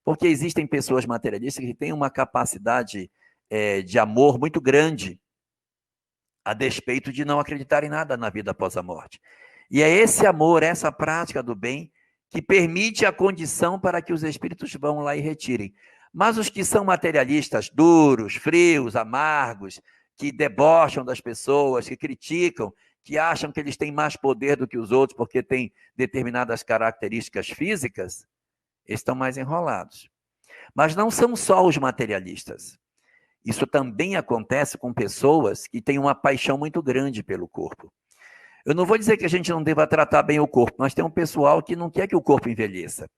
porque existem pessoas materialistas que têm uma capacidade de amor muito grande, a despeito de não acreditar em nada na vida após a morte. E é esse amor, essa prática do bem, que permite a condição para que os espíritos vão lá e retirem. Mas os que são materialistas duros, frios, amargos, que debocham das pessoas, que criticam, que acham que eles têm mais poder do que os outros porque têm determinadas características físicas, estão mais enrolados. Mas não são só os materialistas. Isso também acontece com pessoas que têm uma paixão muito grande pelo corpo. Eu não vou dizer que a gente não deva tratar bem o corpo, mas tem um pessoal que não quer que o corpo envelheça.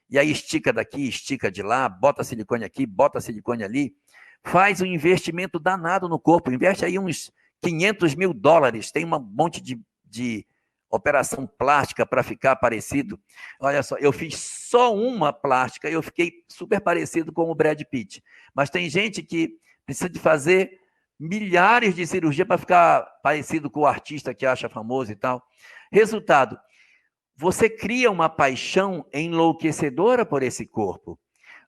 E aí estica daqui, estica de lá, bota silicone aqui, bota silicone ali, faz um investimento danado no corpo, investe aí uns 500 mil dólares, tem um monte de operação plástica para ficar parecido. Olha só, eu fiz só uma plástica e eu fiquei super parecido com o Brad Pitt. Mas tem gente que precisa de fazer milhares de cirurgias para ficar parecido com o artista que acha famoso e tal. Resultado, você cria uma paixão enlouquecedora por esse corpo.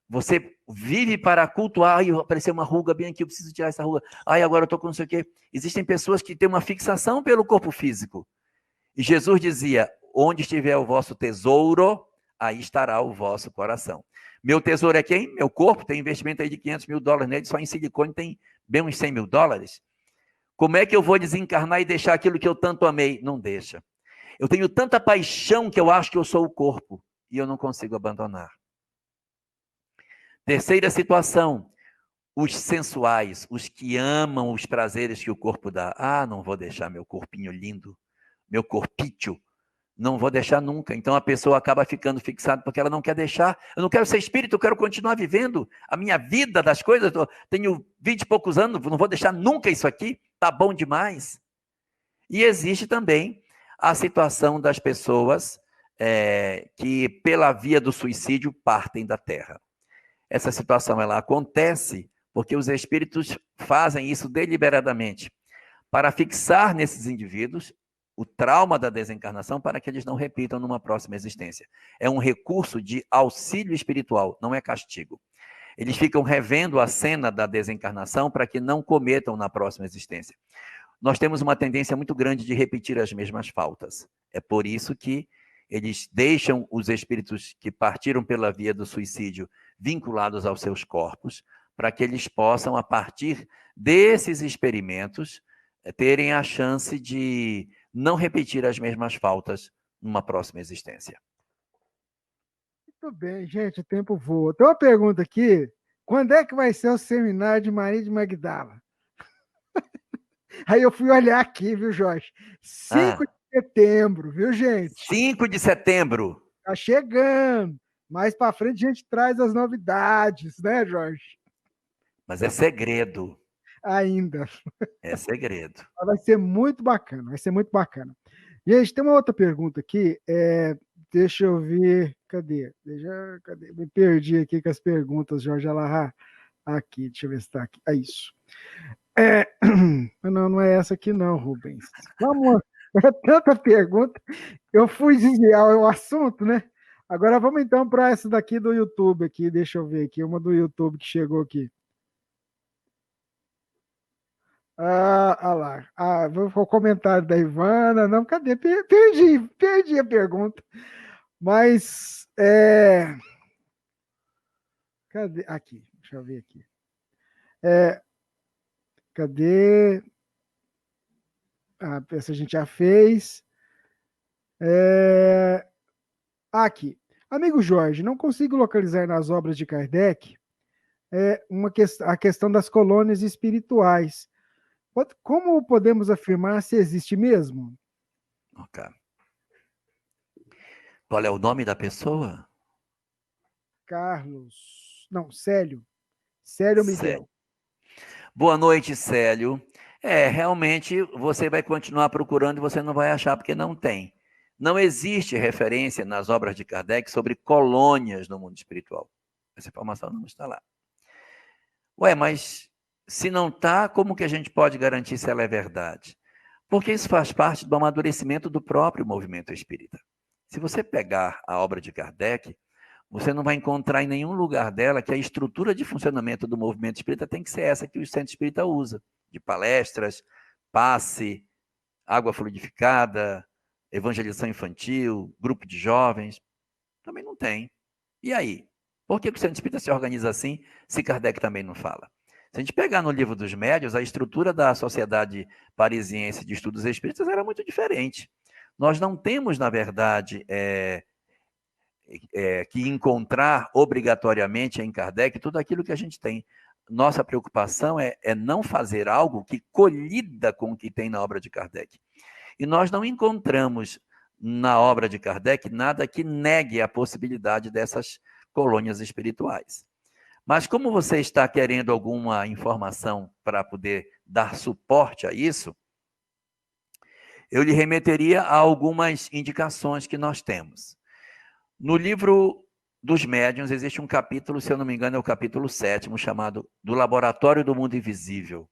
Você vive para cultuar, ai, apareceu uma ruga bem aqui, eu preciso tirar essa ruga. Ai, agora eu estou com não sei o quê. Existem pessoas que têm uma fixação pelo corpo físico. E Jesus dizia, onde estiver o vosso tesouro, aí estará o vosso coração. Meu tesouro é quem? Meu corpo, tem investimento aí de 500 mil dólares nele, só em silicone tem bem uns 100 mil dólares. Como é que eu vou desencarnar e deixar aquilo que eu tanto amei? Não deixa. Eu tenho tanta paixão que eu acho que eu sou o corpo e eu não consigo abandonar. Terceira situação, os sensuais, os que amam os prazeres que o corpo dá. Ah, não vou deixar meu corpinho lindo, meu corpício, Não vou deixar nunca. Então a pessoa acaba ficando fixada porque ela não quer deixar. Eu não quero ser espírito, eu quero continuar vivendo a minha vida das coisas. Eu tenho 20 e poucos anos, não vou deixar nunca isso aqui. Tá bom demais. E existe também a situação das pessoas que, pela via do suicídio, partem da Terra. Essa situação ela acontece porque os espíritos fazem isso deliberadamente para fixar nesses indivíduos o trauma da desencarnação para que eles não repitam numa próxima existência. É um recurso de auxílio espiritual, não é castigo. Eles ficam revendo a cena da desencarnação para que não cometam na próxima existência. Nós temos uma tendência muito grande de repetir as mesmas faltas. É por isso que eles deixam os espíritos que partiram pela via do suicídio vinculados aos seus corpos, para que eles possam, a partir desses experimentos, terem a chance de não repetir as mesmas faltas numa próxima existência. Muito bem, gente, o tempo voa. Tem uma pergunta aqui. Quando é que vai ser o seminário de Maria de Magdala? Aí eu fui olhar aqui, viu, Jorge? 5 de setembro, viu, gente? 5 de setembro. Tá chegando. Mais para frente a gente traz as novidades, né, Jorge? Mas é segredo. Ainda. É segredo. Vai ser muito bacana, vai ser muito bacana. Gente, tem uma outra pergunta aqui. Deixa eu ver. Cadê? Cadê? Me perdi aqui com as perguntas, Jorge Alahá. Aqui, deixa eu ver se está aqui. É isso. Não é essa aqui, não, Rubens. Vamos. É tanta pergunta. Eu fui desviar o assunto, né? Agora vamos então para essa daqui do YouTube aqui. Deixa eu ver aqui, uma do YouTube que chegou aqui. Lá. O comentário da Ivana. Não, cadê? Perdi a pergunta. Mas, cadê? Aqui, deixa eu ver aqui. Cadê? Essa a gente já fez. Aqui. Amigo Jorge, não consigo localizar nas obras de Kardec a questão das colônias espirituais. Como podemos afirmar se existe mesmo? Ok. Qual é o nome da pessoa? Carlos. Não, Célio. Célio Miguel. Boa noite, Célio. Realmente você vai continuar procurando e você não vai achar, porque não tem. Não existe referência nas obras de Kardec sobre colônias no mundo espiritual. Essa informação não está lá. Mas se não está, como que a gente pode garantir se ela é verdade? Porque isso faz parte do amadurecimento do próprio movimento espírita. Se você pegar a obra de Kardec, você não vai encontrar em nenhum lugar dela que a estrutura de funcionamento do movimento espírita tem que ser essa que o centro espírita usa, de palestras, passe, água fluidificada, evangelização infantil, grupo de jovens. Também não tem. E aí? Por que o centro espírita se organiza assim, se Kardec também não fala? Se a gente pegar no Livro dos Médiuns, a estrutura da Sociedade Parisiense de Estudos Espíritas era muito diferente. Nós não temos, na verdade, que encontrar obrigatoriamente em Kardec tudo aquilo que a gente tem. Nossa preocupação é não fazer algo que colida com o que tem na obra de Kardec. E nós não encontramos na obra de Kardec nada que negue a possibilidade dessas colônias espirituais. Mas como você está querendo alguma informação para poder dar suporte a isso, eu lhe remeteria a algumas indicações que nós temos. No livro dos Médiuns existe um capítulo, se eu não me engano é o capítulo 7º, chamado Do Laboratório do Mundo Invisível,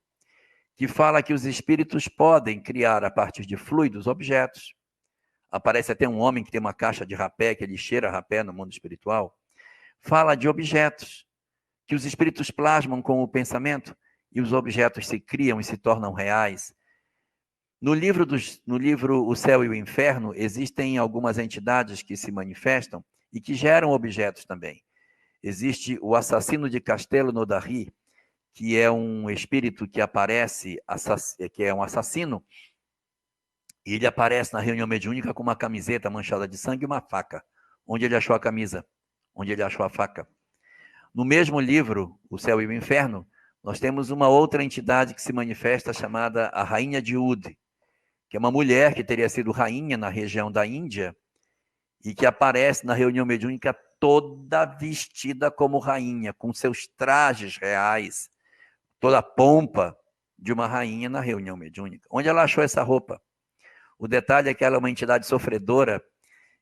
que fala que os espíritos podem criar a partir de fluidos objetos. Aparece até um homem que tem uma caixa de rapé, que ele cheira rapé no mundo espiritual. Fala de objetos, que os espíritos plasmam com o pensamento e os objetos se criam e se tornam reais. No livro O Céu e o Inferno, existem algumas entidades que se manifestam e que geram objetos também. Existe o assassino de Castelo Nodarri, que é um espírito que aparece, que é um assassino, e ele aparece na reunião mediúnica com uma camiseta manchada de sangue e uma faca. Onde ele achou a camisa? Onde ele achou a faca? No mesmo livro, O Céu e o Inferno, nós temos uma outra entidade que se manifesta chamada a Rainha de Ud, que é uma mulher que teria sido rainha na região da Índia e que aparece na reunião mediúnica toda vestida como rainha, com seus trajes reais, toda a pompa de uma rainha na reunião mediúnica. Onde ela achou essa roupa? O detalhe é que ela é uma entidade sofredora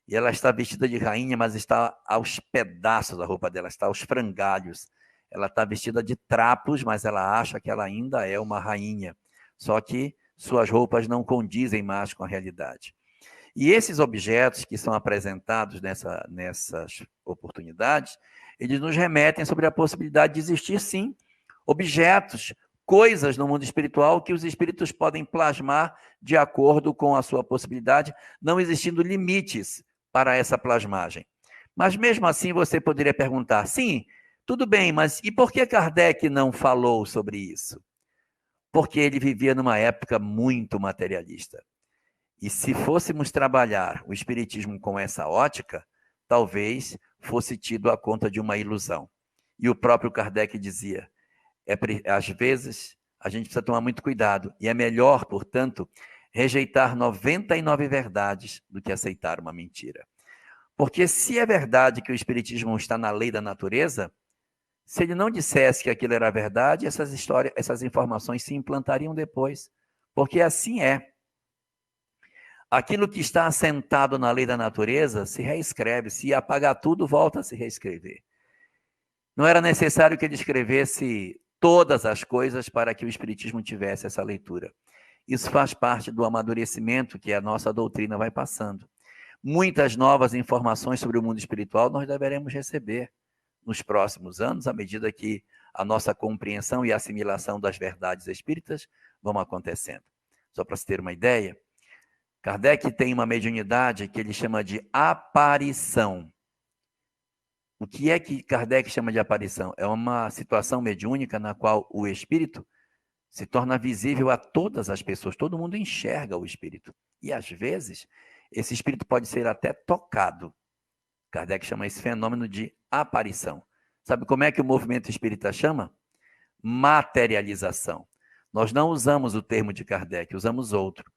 e ela está vestida de rainha, mas está aos pedaços a roupa dela, está aos frangalhos. Ela está vestida de trapos, mas ela acha que ela ainda é uma rainha. Só que suas roupas não condizem mais com a realidade. E esses objetos que são apresentados nessas oportunidades, eles nos remetem sobre a possibilidade de existir, sim, objetos, coisas no mundo espiritual que os espíritos podem plasmar de acordo com a sua possibilidade, não existindo limites para essa plasmagem. Mas mesmo assim você poderia perguntar, sim, tudo bem, mas e por que Kardec não falou sobre isso? Porque ele vivia numa época muito materialista. E se fôssemos trabalhar o espiritismo com essa ótica, talvez fosse tido a conta de uma ilusão. E o próprio Kardec dizia, às vezes a gente precisa tomar muito cuidado, e é melhor, portanto, rejeitar 99 verdades do que aceitar uma mentira. Porque se é verdade que o espiritismo está na lei da natureza, se ele não dissesse que aquilo era verdade, essas informações se implantariam depois. Porque assim é. Aquilo que está assentado na lei da natureza se reescreve. Se apagar tudo, volta a se reescrever. Não era necessário que ele escrevesse todas as coisas para que o Espiritismo tivesse essa leitura. Isso faz parte do amadurecimento que a nossa doutrina vai passando. Muitas novas informações sobre o mundo espiritual nós deveremos receber nos próximos anos, à medida que a nossa compreensão e assimilação das verdades espíritas vão acontecendo. Só para se ter uma ideia, Kardec tem uma mediunidade que ele chama de aparição. O que é que Kardec chama de aparição? É uma situação mediúnica na qual o espírito se torna visível a todas as pessoas, todo mundo enxerga o espírito. E às vezes, esse espírito pode ser até tocado. Kardec chama esse fenômeno de aparição. Sabe como é que o movimento espírita chama? Materialização. Nós não usamos o termo de Kardec, usamos outro.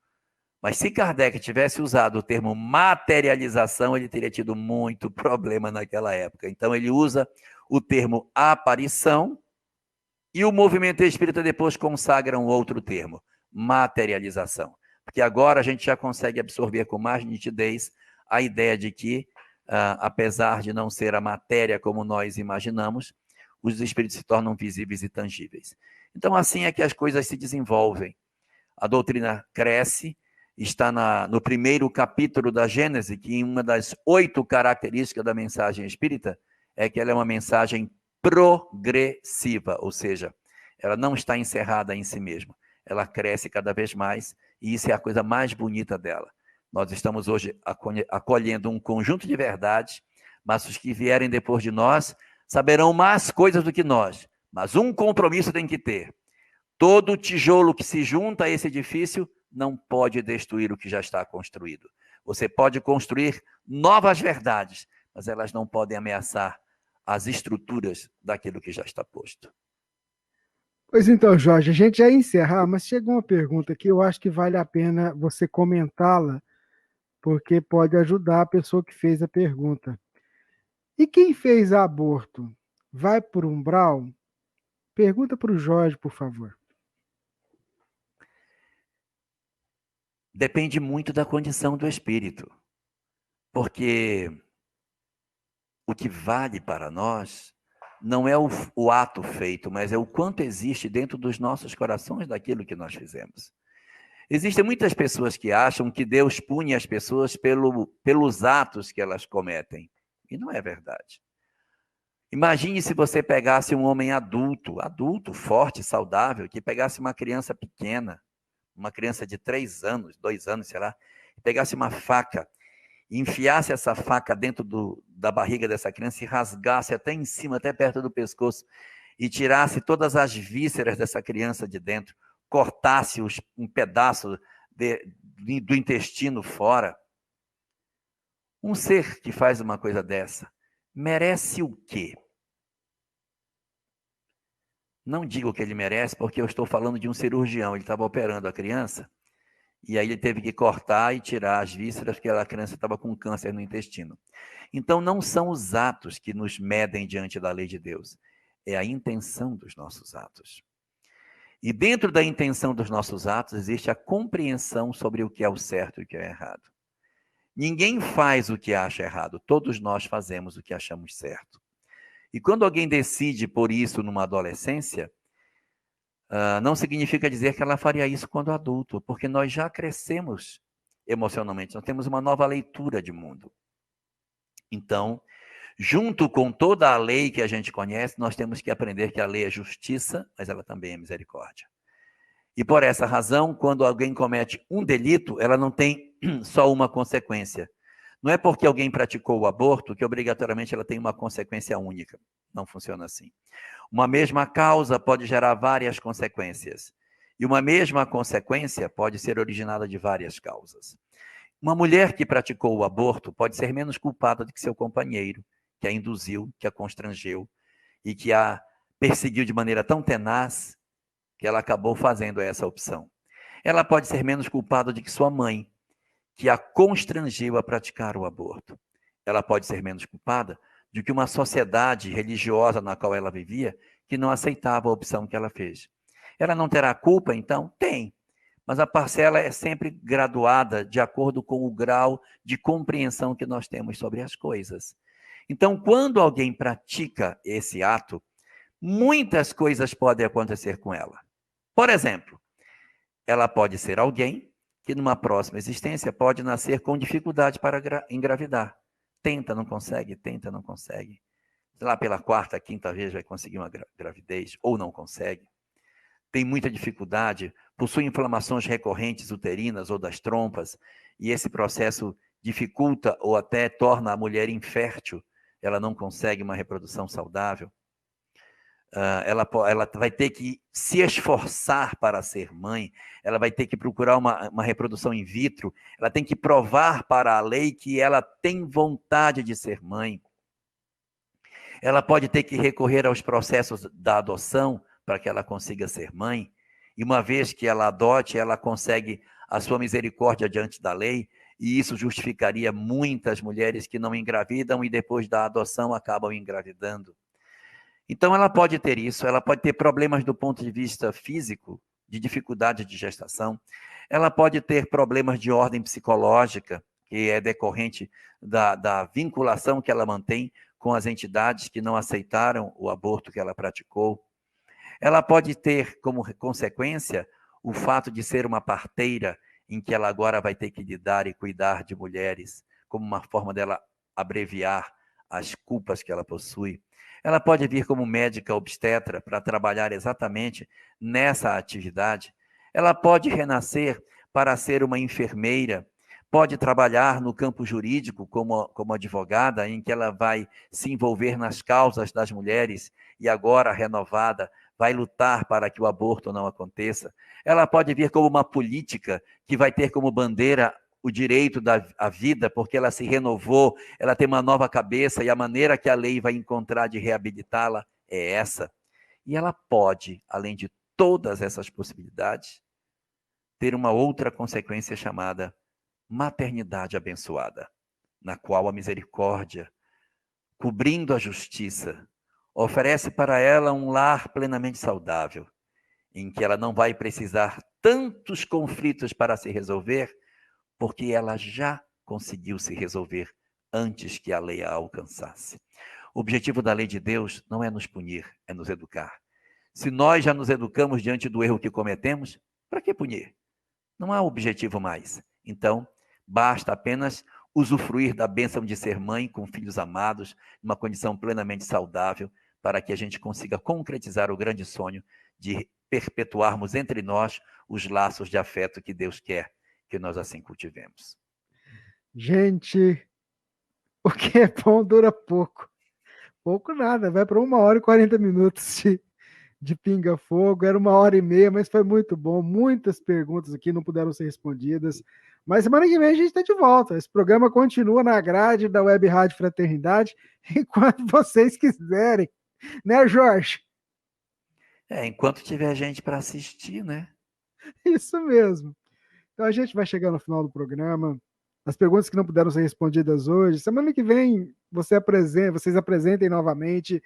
Mas se Kardec tivesse usado o termo materialização, ele teria tido muito problema naquela época. Então ele usa o termo aparição e o movimento espírita depois consagra um outro termo, materialização. Porque agora a gente já consegue absorver com mais nitidez a ideia de que, apesar de não ser a matéria como nós imaginamos, os espíritos se tornam visíveis e tangíveis. Então assim é que as coisas se desenvolvem. A doutrina cresce, está no primeiro capítulo da Gênese, que uma das 8 características da mensagem espírita é que ela é uma mensagem progressiva, ou seja, ela não está encerrada em si mesma, ela cresce cada vez mais e isso é a coisa mais bonita dela. Nós estamos hoje acolhendo um conjunto de verdades, mas os que vierem depois de nós saberão mais coisas do que nós, mas um compromisso tem que ter. Todo tijolo que se junta a esse edifício não pode destruir o que já está construído. Você pode construir novas verdades, mas elas não podem ameaçar as estruturas daquilo que já está posto. Pois então, Jorge, a gente já ia encerrar, mas chegou uma pergunta que eu acho que vale a pena você comentá-la, porque pode ajudar a pessoa que fez a pergunta. E quem fez aborto vai por umbral? Pergunta para o Jorge, por favor. Depende muito da condição do espírito, porque o que vale para nós não é o ato feito, mas é o quanto existe dentro dos nossos corações daquilo que nós fizemos. Existem muitas pessoas que acham que Deus pune as pessoas pelos atos que elas cometem, e não é verdade. Imagine se você pegasse um homem adulto, forte, saudável, que pegasse uma criança pequena, uma criança de 3 anos, 2 anos, sei lá, e pegasse uma faca, e enfiasse essa faca dentro da barriga dessa criança e rasgasse até em cima, até perto do pescoço, e tirasse todas as vísceras dessa criança de dentro, cortasse um pedaço do intestino fora. Um ser que faz uma coisa dessa, merece o quê? Não digo que ele merece, porque eu estou falando de um cirurgião, ele estava operando a criança, E aí ele teve que cortar e tirar as vísceras, porque a criança estava com câncer no intestino. Então, não são os atos que nos medem diante da lei de Deus, é a intenção dos nossos atos. E dentro da intenção dos nossos atos existe a compreensão sobre o que é o certo e o que é errado. Ninguém faz o que acha errado, todos nós fazemos o que achamos certo. E quando alguém decide por isso numa adolescência, não significa dizer que ela faria isso quando adulto, porque nós já crescemos emocionalmente, nós temos uma nova leitura de mundo. Então, junto com toda a lei que a gente conhece, nós temos que aprender que a lei é justiça, mas ela também é misericórdia. E por essa razão, quando alguém comete um delito, ela não tem só uma consequência. Não é porque alguém praticou o aborto que obrigatoriamente ela tem uma consequência única. Não funciona assim. Uma mesma causa pode gerar várias consequências. E uma mesma consequência pode ser originada de várias causas. Uma mulher que praticou o aborto pode ser menos culpada do que seu companheiro, que a induziu, que a constrangeu e que a perseguiu de maneira tão tenaz que ela acabou fazendo essa opção. Ela pode ser menos culpada do que sua mãe, que a constrangiu a praticar o aborto. Ela pode ser menos culpada do que uma sociedade religiosa na qual ela vivia, que não aceitava a opção que ela fez. Ela não terá culpa, então? Tem. Mas a parcela é sempre graduada de acordo com o grau de compreensão que nós temos sobre as coisas. Então, quando alguém pratica esse ato, muitas coisas podem acontecer com ela. Por exemplo, ela pode ser alguém que numa próxima existência pode nascer com dificuldade para engravidar. Tenta, não consegue, tenta, não consegue. Lá pela quarta, quinta vez vai conseguir uma gravidez, ou não consegue. Tem muita dificuldade, possui inflamações recorrentes uterinas ou das trompas, e esse processo dificulta ou até torna a mulher infértil, ela não consegue uma reprodução saudável. Ela vai ter que se esforçar para ser mãe, ela vai ter que procurar uma reprodução in vitro, ela tem que provar para a lei que ela tem vontade de ser mãe. Ela pode ter que recorrer aos processos da adoção para que ela consiga ser mãe, e uma vez que ela adote, ela consegue a sua misericórdia diante da lei, e isso justificaria muitas mulheres que não engravidam e depois da adoção acabam engravidando. Então, ela pode ter isso, ela pode ter problemas do ponto de vista físico, de dificuldade de gestação, ela pode ter problemas de ordem psicológica, que é decorrente da vinculação que ela mantém com as entidades que não aceitaram o aborto que ela praticou. Ela pode ter como consequência o fato de ser uma parteira, em que ela agora vai ter que lidar e cuidar de mulheres, como uma forma dela abreviar as culpas que ela possui. Ela pode vir como médica obstetra para trabalhar exatamente nessa atividade. Ela pode renascer para ser uma enfermeira, pode trabalhar no campo jurídico como advogada, em que ela vai se envolver nas causas das mulheres e agora renovada vai lutar para que o aborto não aconteça. Ela pode vir como uma política que vai ter como bandeira o direito à vida, porque ela se renovou, ela tem uma nova cabeça e a maneira que a lei vai encontrar de reabilitá-la é essa. E ela pode, além de todas essas possibilidades, ter uma outra consequência chamada maternidade abençoada, na qual a misericórdia, cobrindo a justiça, oferece para ela um lar plenamente saudável, em que ela não vai precisar tantos conflitos para se resolver, porque ela já conseguiu se resolver antes que a lei a alcançasse. O objetivo da lei de Deus não é nos punir, é nos educar. Se nós já nos educamos diante do erro que cometemos, para que punir? Não há objetivo mais. Então, basta apenas usufruir da bênção de ser mãe com filhos amados, numa condição plenamente saudável, para que a gente consiga concretizar o grande sonho de perpetuarmos entre nós os laços de afeto que Deus quer que nós assim cultivemos. Gente, o que é bom dura pouco. Pouco nada, vai para 1h40 de pinga-fogo, era 1h30, mas foi muito bom. Muitas perguntas aqui não puderam ser respondidas. Mas semana que vem a gente está de volta. Esse programa continua na grade da Web Rádio Fraternidade, enquanto vocês quiserem. Né, Jorge? Enquanto tiver gente para assistir, né? Isso mesmo. Então a gente vai chegar no final do programa. As perguntas que não puderam ser respondidas hoje, semana que vem vocês apresentem novamente.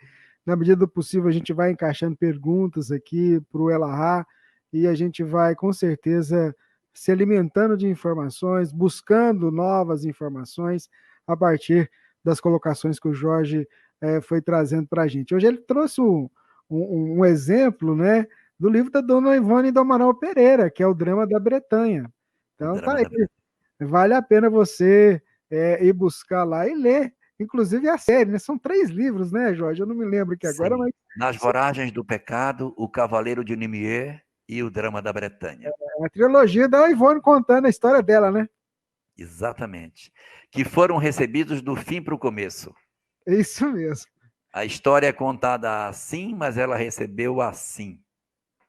Na medida do possível, a gente vai encaixando perguntas aqui para o Elahá e a gente vai, com certeza, se alimentando de informações, buscando novas informações a partir das colocações que o Jorge foi trazendo para a gente. Hoje ele trouxe um exemplo, né, do livro da Dona Ivone do Amaral Pereira, que é o Drama da Bretanha. O Então, tá drama aí. da Bretanha. Vale a pena você ir buscar lá e ler. Inclusive a série, né? São 3 livros, né, Jorge? Eu não me lembro aqui agora, Sim. mas Nas Voragens do Pecado, O Cavaleiro de Nimier e O Drama da Bretanha. é a trilogia da Ivone contando a história dela, né? Exatamente. Que foram recebidos do fim para o começo. É isso mesmo. A história é contada assim, mas ela recebeu assim.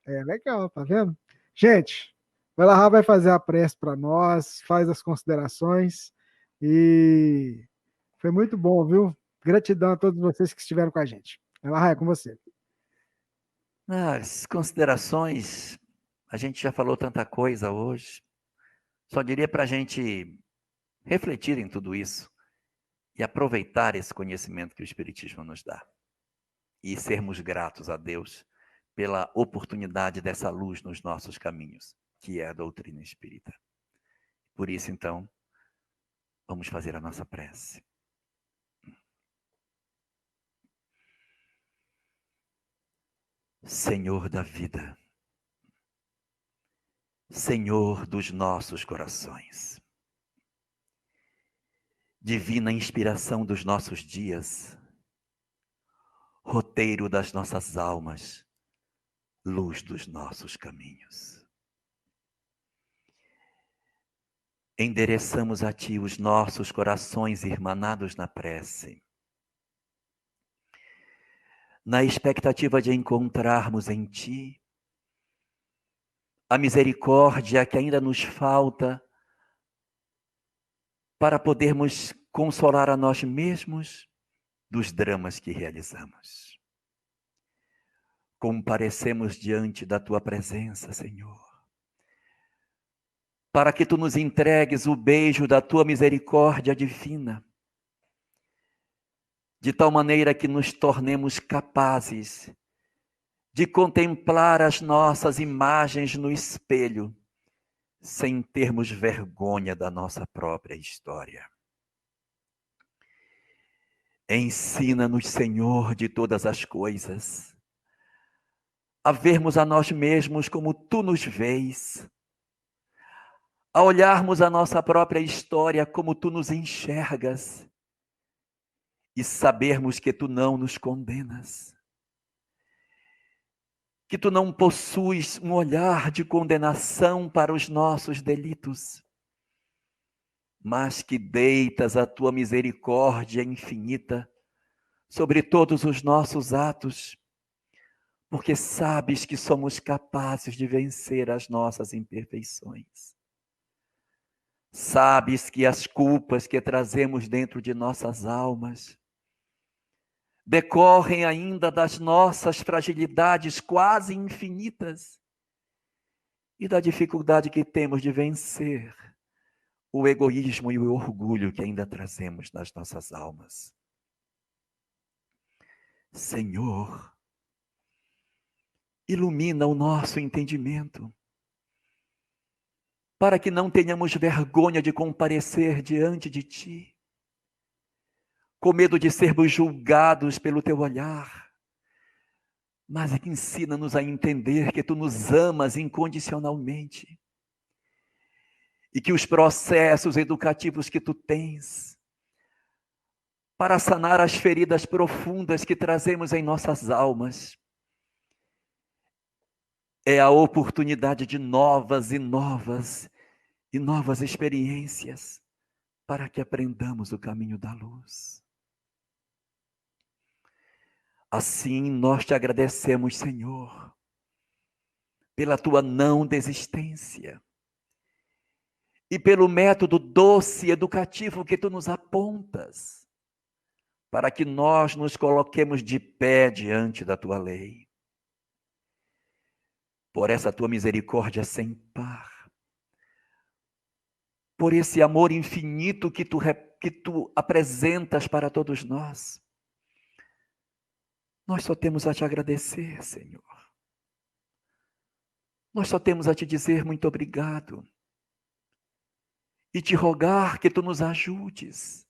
É legal, tá vendo? Gente, o Elahá vai fazer a prece para nós, faz as considerações e foi muito bom, viu? Gratidão a todos vocês que estiveram com a gente. Elahá, é com você. As considerações, a gente já falou tanta coisa hoje. Só diria para a gente refletir em tudo isso e aproveitar esse conhecimento que o Espiritismo nos dá. E sermos gratos a Deus pela oportunidade dessa luz nos nossos caminhos, que é a doutrina espírita. Por isso, então, vamos fazer a nossa prece. Senhor da vida, Senhor dos nossos corações, divina inspiração dos nossos dias, roteiro das nossas almas, luz dos nossos caminhos. Endereçamos a Ti os nossos corações irmanados na prece, na expectativa de encontrarmos em Ti a misericórdia que ainda nos falta para podermos consolar a nós mesmos dos dramas que realizamos. Comparecemos diante da Tua presença, Senhor, para que Tu nos entregues o beijo da Tua misericórdia divina, de tal maneira que nos tornemos capazes de contemplar as nossas imagens no espelho, sem termos vergonha da nossa própria história. Ensina-nos, Senhor, de todas as coisas, a vermos a nós mesmos como Tu nos vês, a olharmos a nossa própria história como Tu nos enxergas e sabermos que Tu não nos condenas, que Tu não possuis um olhar de condenação para os nossos delitos, mas que deitas a Tua misericórdia infinita sobre todos os nossos atos, porque sabes que somos capazes de vencer as nossas imperfeições. Sabes que as culpas que trazemos dentro de nossas almas decorrem ainda das nossas fragilidades quase infinitas e da dificuldade que temos de vencer o egoísmo e o orgulho que ainda trazemos nas nossas almas. Senhor, ilumina o nosso entendimento, para que não tenhamos vergonha de comparecer diante de Ti, com medo de sermos julgados pelo Teu olhar, mas ensina-nos a entender que Tu nos amas incondicionalmente e que os processos educativos que Tu tens para sanar as feridas profundas que trazemos em nossas almas é a oportunidade de novas experiências para que aprendamos o caminho da luz. Assim, nós Te agradecemos, Senhor, pela Tua não desistência e pelo método doce e educativo que Tu nos apontas, para que nós nos coloquemos de pé diante da Tua lei. Por essa Tua misericórdia sem par, por esse amor infinito que tu apresentas para todos nós. Nós só temos a te agradecer, Senhor. Nós só temos a te dizer muito obrigado e te rogar que tu nos ajudes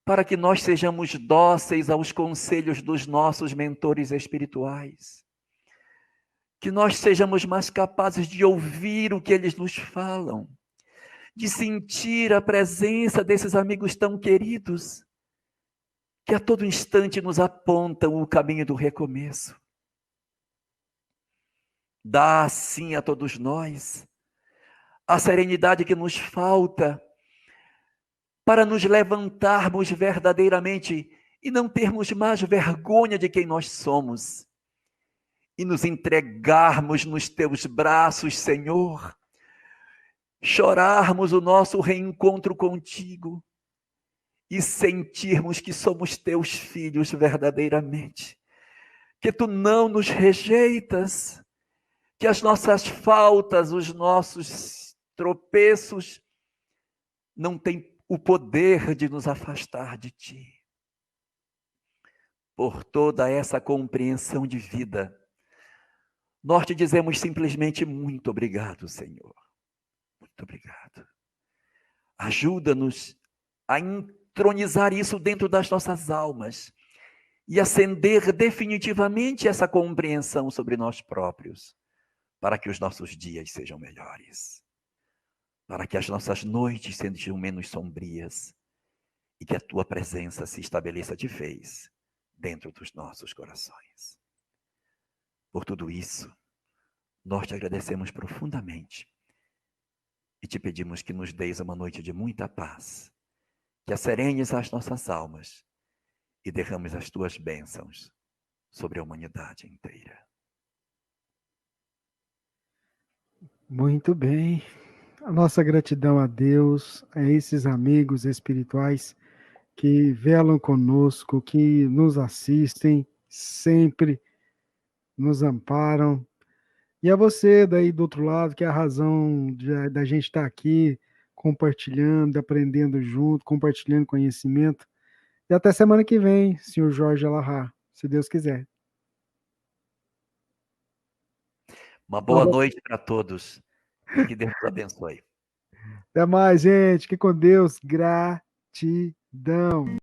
para que nós sejamos dóceis aos conselhos dos nossos mentores espirituais, que nós sejamos mais capazes de ouvir o que eles nos falam, de sentir a presença desses amigos tão queridos, que a todo instante nos apontam o caminho do recomeço. Dá, assim, a todos nós a serenidade que nos falta para nos levantarmos verdadeiramente e não termos mais vergonha de quem nós somos e nos entregarmos nos teus braços, Senhor, chorarmos o nosso reencontro contigo e sentirmos que somos teus filhos verdadeiramente, que tu não nos rejeitas, que as nossas faltas, os nossos tropeços não têm o poder de nos afastar de ti. Por toda essa compreensão de vida, nós te dizemos simplesmente muito obrigado, Senhor. Muito obrigado. Ajuda-nos a entronizar isso dentro das nossas almas e acender definitivamente essa compreensão sobre nós próprios, para que os nossos dias sejam melhores, para que as nossas noites sejam menos sombrias e que a tua presença se estabeleça de vez dentro dos nossos corações. Por tudo isso, nós te agradecemos profundamente e te pedimos que nos deis uma noite de muita paz, que acerenes as nossas almas e derrames as tuas bênçãos sobre a humanidade inteira. Muito bem. A nossa gratidão a Deus, a esses amigos espirituais que velam conosco, que nos assistem, sempre nos amparam. E a você daí do outro lado, que é a razão da gente estar aqui, compartilhando, aprendendo junto, compartilhando conhecimento. E até semana que vem, senhor Jorge Alahá, se Deus quiser. Uma boa noite para todos e que Deus nos abençoe. Até mais, gente. Fique com Deus. Gratidão.